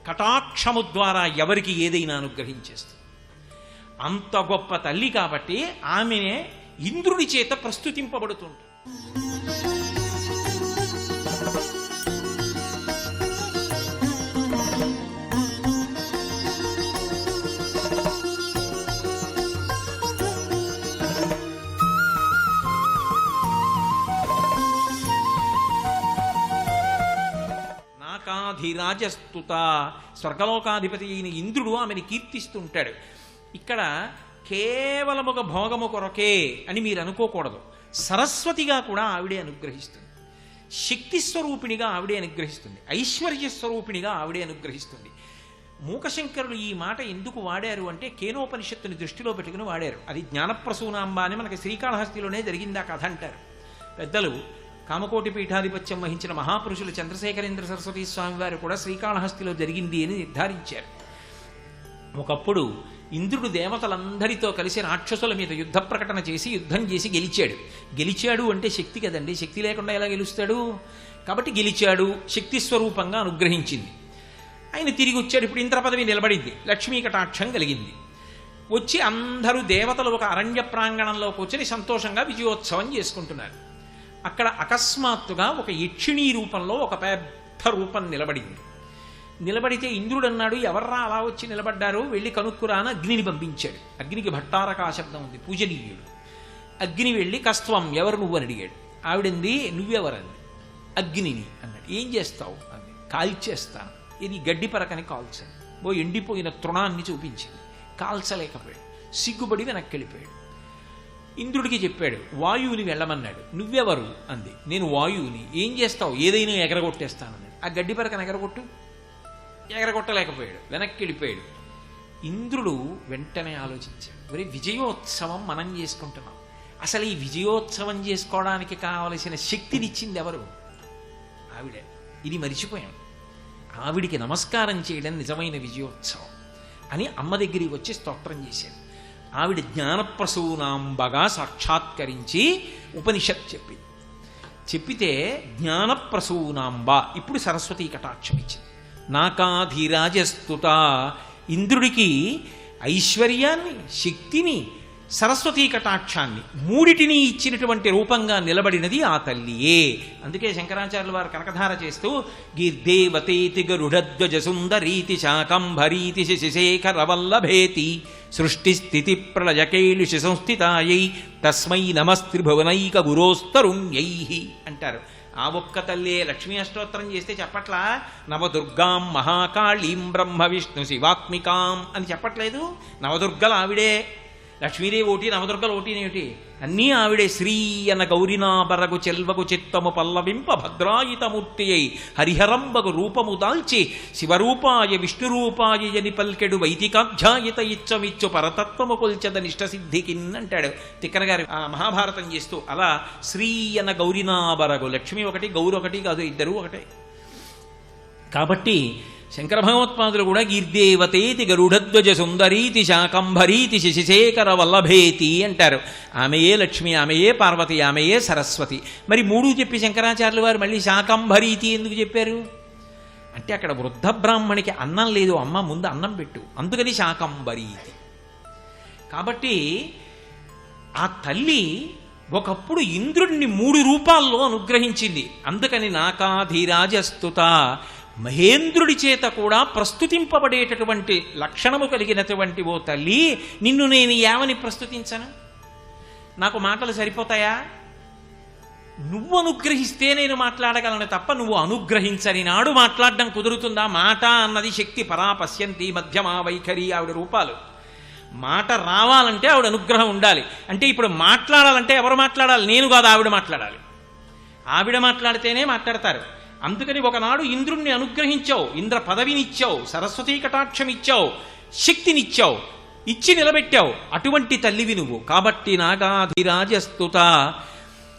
కటాక్షము ద్వారా ఎవరికి ఏదైనా అనుగ్రహించేస్తుంది. అంత గొప్ప తల్లి కాబట్టి ఆమెనే ఇంద్రుడి చేత ప్రస్తుతింపబడుతుంది. నాకాధిరాజస్తుత. స్వర్గలోకాధిపతి అయిన ఇంద్రుడు ఆమెను కీర్తిస్తుంటాడు. ఇక్కడ కేవలం ఒక భోగము కొరకే అని మీరు అనుకోకూడదు. సరస్వతిగా కూడా ఆవిడే అనుగ్రహిస్తుంది, శక్తి స్వరూపిణిగా ఆవిడే అనుగ్రహిస్తుంది, ఐశ్వర్య స్వరూపిణిగా ఆవిడే అనుగ్రహిస్తుంది. మూకశంకరులు ఈ మాట ఎందుకు వాడారు అంటే కేనోపనిషత్తుని దృష్టిలో పెట్టుకుని వాడారు. అది జ్ఞానప్రసూనాంబ అని మనకి శ్రీకాళహస్తిలోనే జరిగింది ఆ కథ అంటారు పెద్దలు. కామకోటి పీఠాధిపత్యం వహించిన మహాపురుషులు చంద్రశేఖరేంద్ర సరస్వతీ స్వామి వారు కూడా శ్రీకాళహస్తిలో జరిగింది అని నిర్ధారించారు. ఒకప్పుడు ఇంద్రుడు దేవతలందరితో కలిసి రాక్షసుల మీద యుద్ధ ప్రకటన చేసి యుద్ధం చేసి గెలిచాడు అంటే శక్తి కదండి, శక్తి లేకుండా ఎలా గెలుస్తాడు? కాబట్టి గెలిచాడు, శక్తి స్వరూపంగా అనుగ్రహించింది. ఆయన తిరిగి వచ్చాడు. ఇప్పుడు ఇంద్ర పదవి నిలబడింది, లక్ష్మీ కటాక్షం కలిగింది. వచ్చి అందరూ దేవతలు ఒక అరణ్య ప్రాంగణంలో కూర్చొని సంతోషంగా విజయోత్సవం చేసుకుంటున్నారు. అక్కడ అకస్మాత్తుగా ఒక యక్షిణీ రూపంలో ఒక పెద్ద రూపం నిలబడింది. నిలబడితే ఇంద్రుడు అన్నాడు, ఎవర్రా అలా వచ్చి నిలబడ్డారో వెళ్ళి కనుక్కురాని అగ్నిని పంపించాడు. అగ్నికి భట్టారకా శబ్దం ఉంది, పూజనీయుడు. అగ్ని వెళ్ళి కస్త్వం ఎవరు నువ్వు అని అడిగాడు. ఆవిడంది నువ్వెవరంది. అగ్నిని అన్నాడు. ఏం చేస్తావు అంది. కాల్చేస్తాను. ఇది గడ్డి పరకని కాల్చాను. ఓ ఎండిపోయిన తృణాన్ని చూపించింది. కాల్చలేకపోయాడు, సిగ్గుపడి వెనక్కి వెళ్ళిపోయాడు. ఇంద్రుడికి చెప్పాడు, వాయువుని వెళ్ళమన్నాడు. నువ్వెవరు అంది. నేను వాయువుని. ఏం చేస్తావు? ఏదైనా ఎగరగొట్టేస్తానన్నాడు. ఆ గడ్డి పరకని ఎగరగొట్టలేకపోయాడు, వెనక్కి వెళ్ళిపోయాడు. ఇంద్రుడు వెంటనే ఆలోచించాడు, మరి విజయోత్సవం మనం చేసుకుంటున్నాం, అసలు ఈ విజయోత్సవం చేసుకోవడానికి కావలసిన శక్తినిచ్చింది ఎవరు? ఆవిడే. ఇది మరిచిపోయాం. ఆవిడికి నమస్కారం చేయడం నిజమైన విజయోత్సవం అని అమ్మ దగ్గరికి వచ్చి స్తోత్రం చేశాడు. ఆవిడ జ్ఞానప్రసూనాంబగా సాక్షాత్కరించి ఉపనిషత్ చెప్పితే జ్ఞానప్రసూనాంబ ఇప్పుడు సరస్వతీ కటాక్షం ఇచ్చింది. నాకాధిరాజస్తుత. ఇంద్రుడికి ఐశ్వర్యాన్ని, శక్తిని, సరస్వతీ కటాక్షాన్ని మూడిటిని ఇచ్చినటువంటి రూపంగా నిలబడినది ఆ తల్లియే. అందుకే శంకరాచార్యుల వారు కనకధార చేస్తూ గీర్దేవతేతి గరుడధ్వజ సుందరీతి శాకంభరీతి శశిశేఖర వల్లభేతి సృష్టిస్థితి ప్రళయకైలుషి సంస్థితాయై తస్మై నమస్త్రిభువనైక గురోస్తరుణ్యై అంటారు. ఆ ఒక్క తల్లే లక్ష్మీ అష్టోత్తరం చేస్తే చెప్పట్లా? నవదుర్గాం మహాకాళీం బ్రహ్మ విష్ణు శివాత్మికాం అని చెప్పట్లేదు? నవదుర్గలు ఆవిడే. లక్ష్మీదేవి ఒకటి, నవదుర్గలు ఒకటినేమిటి? అన్నీ ఆవిడే. శ్రీ అన్న గౌరినాబరగు చెల్వగు చిత్తము పల్లవింప భద్రాయితమూర్తి అయి హరిహరంబగు రూపము దాల్చి శివరూపాయ విష్ణురూపాయ అని పల్కెడు వైదికాధ్యాయిత ఇచ్చమిచ్చు పరతత్వము కొల్చద నిష్టసిద్ధికిన్ అంటాడు తిక్కన గారు మహాభారతం చేస్తూ. అలా శ్రీ అన్న గౌరినాబరగు, లక్ష్మి ఒకటి, గౌరు ఒకటి కాదు, ఇద్దరు ఒకటే. కాబట్టి శంకర భగవత్పాదులు కూడా గీర్దేవతేతి గరుడధ్వజ సుందరీతి శాకంభరీతి శశిశేఖర వల్లభేతి అంటారు. ఆమెయే లక్ష్మి, ఆమెయే పార్వతి, ఆమెయే సరస్వతి. మరి మూడు చెప్పి శంకరాచార్యుల వారు మళ్ళీ శాకంభరీతి ఎందుకు చెప్పారు అంటే అక్కడ వృద్ధ బ్రాహ్మణికి అన్నం లేదు, అమ్మ ముందు అన్నం పెట్టు, అందుకని శాకంభరీతి. కాబట్టి ఆ తల్లి ఒకప్పుడు ఇంద్రుడిని 3 రూపాల్లో అనుగ్రహించింది. అందుకని నాకాధిరాజస్తుత. మహేంద్రుడి చేత కూడా ప్రస్తుతింపబడేటటువంటి లక్షణము కలిగినటువంటి ఓ తల్లి, నిన్ను నేను ఏమని ప్రస్తుతించను? నాకు మాటలు సరిపోతాయా? నువ్వు అనుగ్రహిస్తే నేను మాట్లాడగలను తప్ప నువ్వు అనుగ్రహించని నాడు మాట్లాడడం కుదురుతుందా? మాట అన్నది శక్తి పరాపశ్యంతి మధ్యమా వైఖరి ఆవిడ రూపాలు. మాట రావాలంటే ఆవిడ అనుగ్రహం ఉండాలి. అంటే ఇప్పుడు మాట్లాడాలంటే ఎవరు మాట్లాడాలి? నేను కాదు, ఆవిడ మాట్లాడాలి. ఆవిడ మాట్లాడితేనే మాట్లాడతారు. అందుకని ఒకనాడు ఇంద్రుణ్ణి అనుగ్రహించావు, ఇంద్ర పదవినిచ్చావు, సరస్వతీ కటాక్షం ఇచ్చావు, శక్తినిచ్చావు, ఇచ్చి నిలబెట్టావు. అటువంటి తల్లివి నువ్వు. కాబట్టి నాగాధిరాజస్తుత.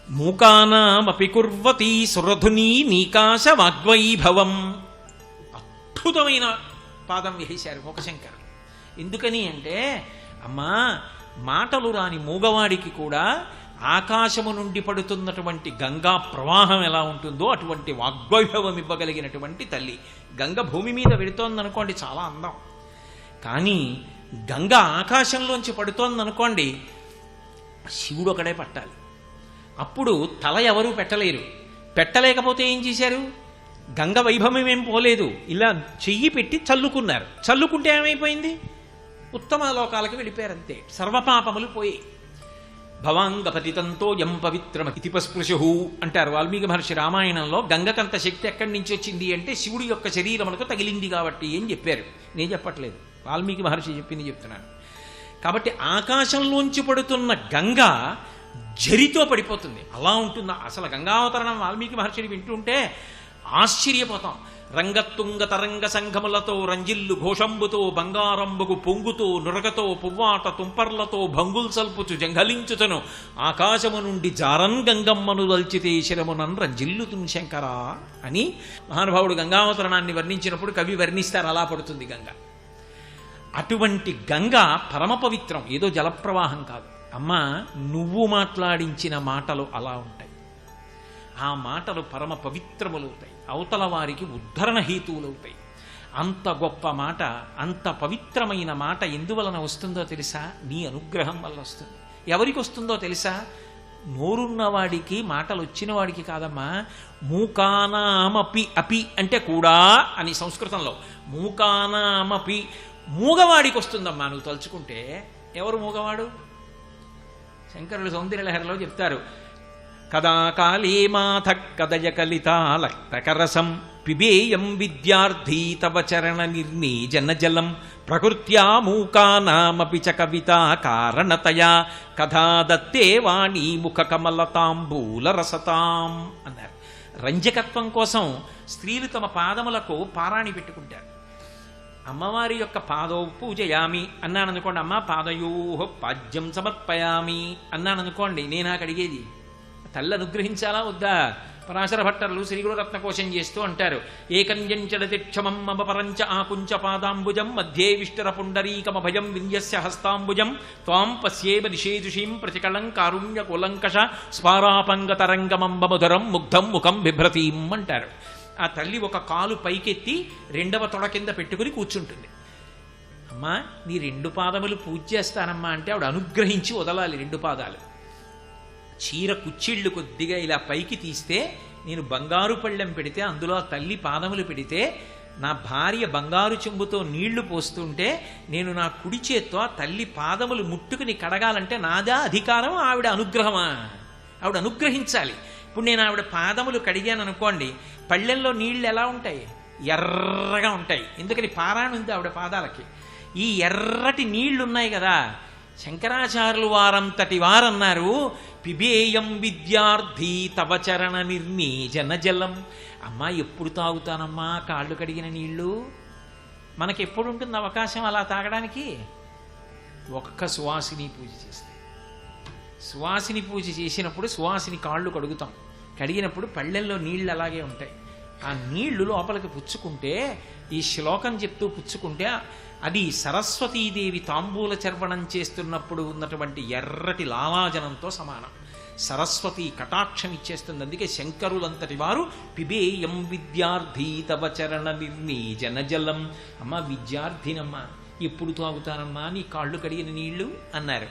మూకానామపి కుర్వతి సురధుని నీకాశ వాగ్వైభవం. అద్భుతమైన పాదం వేశారు మూకశంకర్. ఎందుకని అంటే అమ్మా, మాటలు రాని మూగవాడికి కూడా ఆకాశము నుండి పడుతున్నటువంటి గంగా ప్రవాహం ఎలా ఉంటుందో అటువంటి వాగ్వైభవం ఇవ్వగలిగినటువంటి తల్లి. గంగ భూమి మీద వెళుతోందనుకోండి, చాలా అందం. కానీ గంగ ఆకాశంలోంచి పడుతోందనుకోండి, శివుడు ఒకడే పట్టాలి. అప్పుడు తల ఎవరూ పెట్టలేరు. పెట్టలేకపోతే ఏం చేశారు? గంగ వైభవం ఏం పోలేదు, ఇలా చెయ్యి పెట్టి చల్లుకున్నారు. చల్లుకుంటే ఏమైపోయింది? ఉత్తమ లోకాలకు వెళ్ళిపోయారు. అంతే, సర్వపాపములు పోయి. భవాంగపతితంతో యం పవిత్రమ ఇతిపస్పృశు అంటారు వాల్మీకి మహర్షి రామాయణంలో. గంగకంత శక్తి ఎక్కడి నుంచి వచ్చింది అంటే శివుడి యొక్క శరీరములకు తగిలింది కాబట్టి అని చెప్పారు. నేను చెప్పట్లేదు, వాల్మీకి మహర్షి చెప్పింది చెప్తున్నాను. కాబట్టి ఆకాశంలోంచి పడుతున్న గంగ జరితో పడిపోతుంది. అలా ఉంటుంది అసలు గంగావతరణం. వాల్మీకి మహర్షిని వింటుంటే ఆశ్చర్యపోతాం. రంగతుంగ తరంగ సంఘములతో రంజిల్లు ఘోషంబుతో బంగారంబుకు పొంగుతో నురగతో పువ్వాట తుంపర్లతో భంగుల్ సల్పుచు జంఘలించుతను ఆకాశము నుండి జారన్ గంగమ్మను దల్చితే శరమునన్ రంజిల్లుతున్ శంకరా అని మహానుభావుడు గంగావతరణాన్ని వర్ణించినప్పుడు కవి వర్ణిస్తారు. అలా పడుతుంది గంగ. అటువంటి గంగ పరమ పవిత్రం, ఏదో జలప్రవాహం కాదు. అమ్మా, నువ్వు మాట్లాడించిన మాటలు అలా ఉంటాయి. ఆ మాటలు పరమ పవిత్రములవుతాయి, అవతల వారికి ఉద్ధరణ హేతువులవుతాయి. అంత గొప్ప మాట, అంత పవిత్రమైన మాట ఎందువలన వస్తుందో తెలుసా? నీ అనుగ్రహం వల్ల వస్తుంది. ఎవరికి వస్తుందో తెలుసా? నోరున్నవాడికి, మాటలు వచ్చిన వాడికి కాదమ్మా. మూకానామపి, అపి అంటే కూడా అని సంస్కృతంలో. మూకానామపి, మూగవాడికి వస్తుందమ్మా నువ్వు తలుచుకుంటే. ఎవరు మూగవాడు? శంకరులు సౌందర్యలహరిలో చెప్తారు. కదా కాళీ మాథ కదయ కలితాలక్తకరసం పిబేయం విద్యార్థీ తవ చరణ నిర్నీజన జలం ప్రకృత్యా మూకానామపి చ కవితా కారణతయా కథా దత్తే వాణీ ముఖ కమలతాంబూల రసతాం అన్నారు. రంజకత్వం కోసం స్త్రీలు తమ పాదములకు పారాణి పెట్టుకుంటారు. అమ్మవారి యొక్క పాదౌ పూజయామి అన్నాననుకోండి, అమ్మ పాదయోః పాద్యం సమర్పయామి అన్నాననుకోండి, నేను నాకు అడిగేది తల్లి అనుగ్రహించాలా వద్దా? పరాశర భట్టర్లు శ్రీగురురత్నకోశం చేస్తూ అంటారు. ఏకంజంచడతి క్షమం మమ పరంచ ఆకుంచ పాదాంబుజం మధ్యే విష్టర పుండరీకమభయం విన్యస్య హస్తాంబుజం త్వాం పశ్యేమ నిషేదుషీం ప్రతికళం కారుణ్య కులంకష స్వారాపంగతరంగమంబ మధురం ముగ్ధం ముఖం బిభ్రతీం అంటారు. ఆ తల్లి ఒక కాలు పైకెత్తి రెండవ తొడ కింద పెట్టుకుని కూర్చుంటుంది. అమ్మా, నీ రెండు పాదములు పూజ చేస్తానమ్మా అంటే ఆవిడ అనుగ్రహించి వదలాలి రెండు పాదాలు. చీర కుచ్చిళ్ళు కొద్దిగా ఇలా పైకి తీస్తే, నేను బంగారు పళ్ళెం పెడితే అందులో తల్లి పాదములు పెడితే, నా భార్య బంగారు చెంబుతో నీళ్లు పోస్తుంటే నేను నా కుడి చేత్తో ఆ తల్లి పాదములు ముట్టుకుని కడగాలంటే నాదా అధికారం, ఆవిడ అనుగ్రహమా? ఆవిడ అనుగ్రహించాలి. ఇప్పుడు నేను ఆవిడ పాదములు కడిగాను అనుకోండి, పళ్ళెంలో నీళ్లు ఎలా ఉంటాయి? ఎర్రగా ఉంటాయి. ఎందుకని? పారాయణ ఉంది ఆవిడ పాదాలకి. ఈ ఎర్రటి నీళ్లున్నాయి కదా, శంకరాచార్యులు వారంతటి వారన్నారు, పిబేయం విద్యార్థి తవ చరణ నిర్నీజన జలం. అమ్మా, ఎప్పుడు తాగుతానమ్మా కాళ్ళు కడిగిన నీళ్లు? మనకెప్పుడు ఉంటుంది అవకాశం అలా తాగడానికి? ఒక్క సువాసిని పూజ చేస్తే. సువాసిని పూజ చేసినప్పుడు సువాసిని కాళ్ళు కడుగుతాం. కడిగినప్పుడు పళ్ళెల్లో నీళ్లు అలాగే ఉంటాయి. ఆ నీళ్లు లోపలికి పుచ్చుకుంటే, ఈ శ్లోకం చెప్తూ పుచ్చుకుంటే, అది సరస్వతీదేవి తాంబూల చర్వణం చేస్తున్నప్పుడు ఉన్నటువంటి ఎర్రటి లాలాజనంతో సమానం. సరస్వతి కటాక్షం ఇచ్చేస్తుంది. అందుకే శంకరులంతటి వారు పిబేయం విద్యార్థి తవ చరణ నిర్నీజన జలం. అమ్మా, విద్యార్థినమ్మా, ఎప్పుడు తాగుతానమ్మా నీ కాళ్ళు కడిగిన నీళ్లు అన్నారు.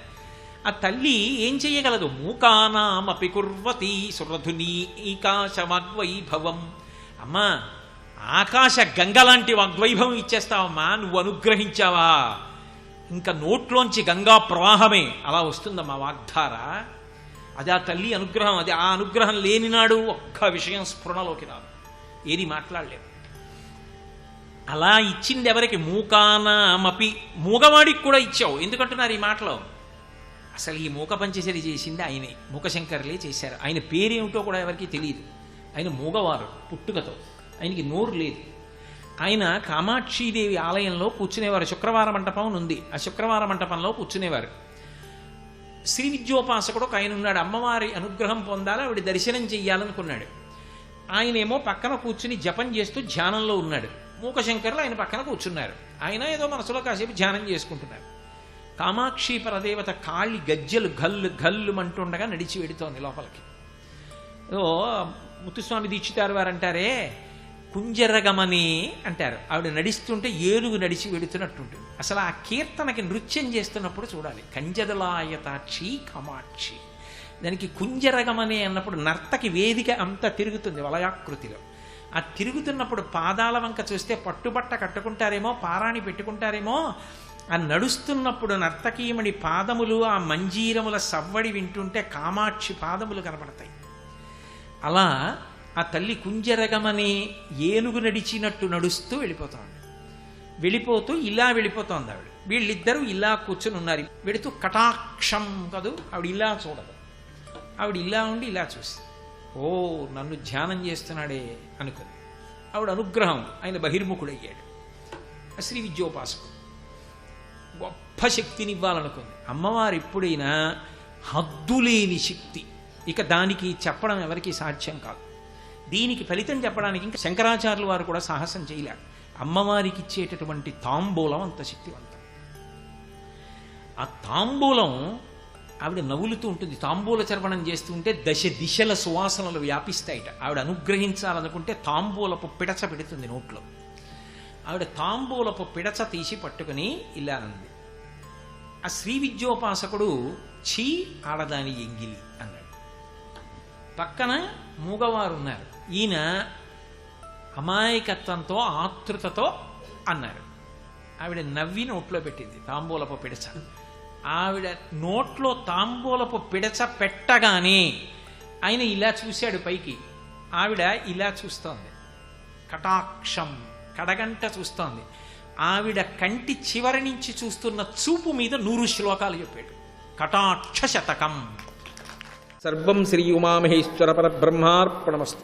ఆ తల్లి ఏం చెయ్యగలదు? మూకానామపి కుర్వతి సురధునీకాశ వాగ్వైభవం. అమ్మా, ఆకాశ గంగలాంటి వాగ్వైభవం ఇచ్చేస్తావమ్మా, నువ్వు అనుగ్రహించావా? ఇంకా నోట్లోంచి గంగా ప్రవాహమే అలా వస్తుందమ్మా వాగ్ధార. అది ఆ తల్లి అనుగ్రహం. అది ఆ అనుగ్రహం లేనినాడు ఒక్క విషయం స్ఫురణలోకి రాదు, ఏది మాట్లాడలేదు. అలా ఇచ్చింది ఎవరికి? మూకానామపి, మూగవాడికి కూడా ఇచ్చావు. ఎందుకంటున్నారు ఈ మాటలో? అసలు ఈ మూక పంచశరి చేసింది ఆయనే, మూకశంకర్లే చేశారు. ఆయన పేరేమిటో కూడా ఎవరికి తెలియదు. ఆయన మూగవారు పుట్టుకతో, ఆయనకి నోరు లేదు. ఆయన కామాక్షీదేవి ఆలయంలో కూర్చునేవారు. శుక్రవార మంటపం ఉంది, ఆ శుక్రవార మంటపంలో కూర్చునేవారు. శ్రీ విద్యోపాసకుడు ఒక ఆయన ఉన్నాడు. అమ్మవారి అనుగ్రహం పొందాలి, ఆవిడ దర్శనం చెయ్యాలనుకున్నాడు. ఆయనేమో పక్కన కూర్చుని జపం చేస్తూ ధ్యానంలో ఉన్నాడు. మూకశంకర్లు ఆయన పక్కన కూర్చున్నారు. ఆయన ఏదో మనసులో కాసేపు ధ్యానం చేసుకుంటున్నారు. కామాక్షి పరదేవత కాళ్ళి గజ్జలు గల్లు గల్లు అంటుండగా నడిచి వెడుతోంది లోపలికి. ఓ ముత్తుస్వామి దీక్షితారు వారు అంటారే, కుంజరగమని అంటారు. ఆవిడ నడుస్తుంటే ఏనుగు నడిచి వెడుతున్నట్టుంటుంది. అసలు ఆ కీర్తనకి నృత్యం చేస్తున్నప్పుడు చూడాలి. కంజదలాయతాక్షి కామాక్షి, దానికి కుంజరగమని అన్నప్పుడు నర్తకి వేదిక అంతా తిరుగుతుంది వలయాకృతిలో. ఆ తిరుగుతున్నప్పుడు పాదాల వంక చూస్తే పట్టుబట్ట కట్టుకుంటారేమో, పారాణి పెట్టుకుంటారేమో, ఆ నడుస్తున్నప్పుడు నర్తకీమణి పాదములు ఆ మంజీరముల సవ్వడి వింటుంటే కామాక్షి పాదములు కనపడతాయి. అలా ఆ తల్లి కుంజరగమని ఏనుగు నడిచినట్టు నడుస్తూ వెళ్ళిపోతోంది. వెళ్ళిపోతూ ఇలా వెళ్ళిపోతోంది ఆవిడ. వీళ్ళిద్దరూ ఇలా కూర్చుని ఉన్నారు. వెళుతూ కటాక్షం కదూ, ఆవిడ ఇలా చూడదు. ఆవిడ ఇలా ఉండి ఇలా చూసి, ఓ నన్ను ధ్యానం చేస్తున్నాడే అనుకుంది. ఆవిడ అనుగ్రహం ఆయన బహిర్ముఖుడయ్యాడు. శ్రీ విద్యోపాసకుడు గొప్ప శక్తిని ఇవ్వాలనుకుంది. అమ్మవారు ఎప్పుడైనా హద్దులేని శక్తి, ఇక దానికి చెప్పడం ఎవరికి సాధ్యం కాదు. దీనికి ఫలితం చెప్పడానికి ఇంకా శంకరాచార్యుల వారు కూడా సాహసం చేయలేరు. అమ్మవారికి ఇచ్చేటటువంటి తాంబూలం అంత శక్తివంతం. ఆ తాంబూలం ఆవిడ నవ్వులుతూ ఉంటుంది. తాంబూల చర్వణం చేస్తూ ఉంటే దశ దిశల సువాసనలు వ్యాపిస్తాయిట. ఆవిడ అనుగ్రహించాలనుకుంటే తాంబూలపు పిడచ పెడుతుంది నోట్లో. ఆవిడ తాంబూలపు పిడచ తీసి పట్టుకుని ఇలా అంది. ఆ శ్రీ విద్యోపాసకుడు ఛీ ఆడదాని ఎంగిలి అన్నాడు. పక్కన మూగవారు ఉన్నారు. ఈయన అమాయకత్వంతో ఆతృతతో అన్నారు. ఆవిడ నవ్వి నోట్లో పెట్టింది తాంబూలపు పిడచ. ఆవిడ నోట్లో తాంబూలపు పిడచ పెట్టగానే ఆయన ఇలా చూశాడు పైకి. ఆవిడ ఇలా చూస్తోంది, కటాక్షం కడగంట చూస్తోంది. ఆవిడ కంటి చివరి నుంచి చూస్తున్న చూపు మీద 100 శ్లోకాలు చెప్పాడు. కటాక్ష శతకం. సర్వం శ్రీ ఉమామహేశ్వర పరబ్రహ్మార్పణమస్తు.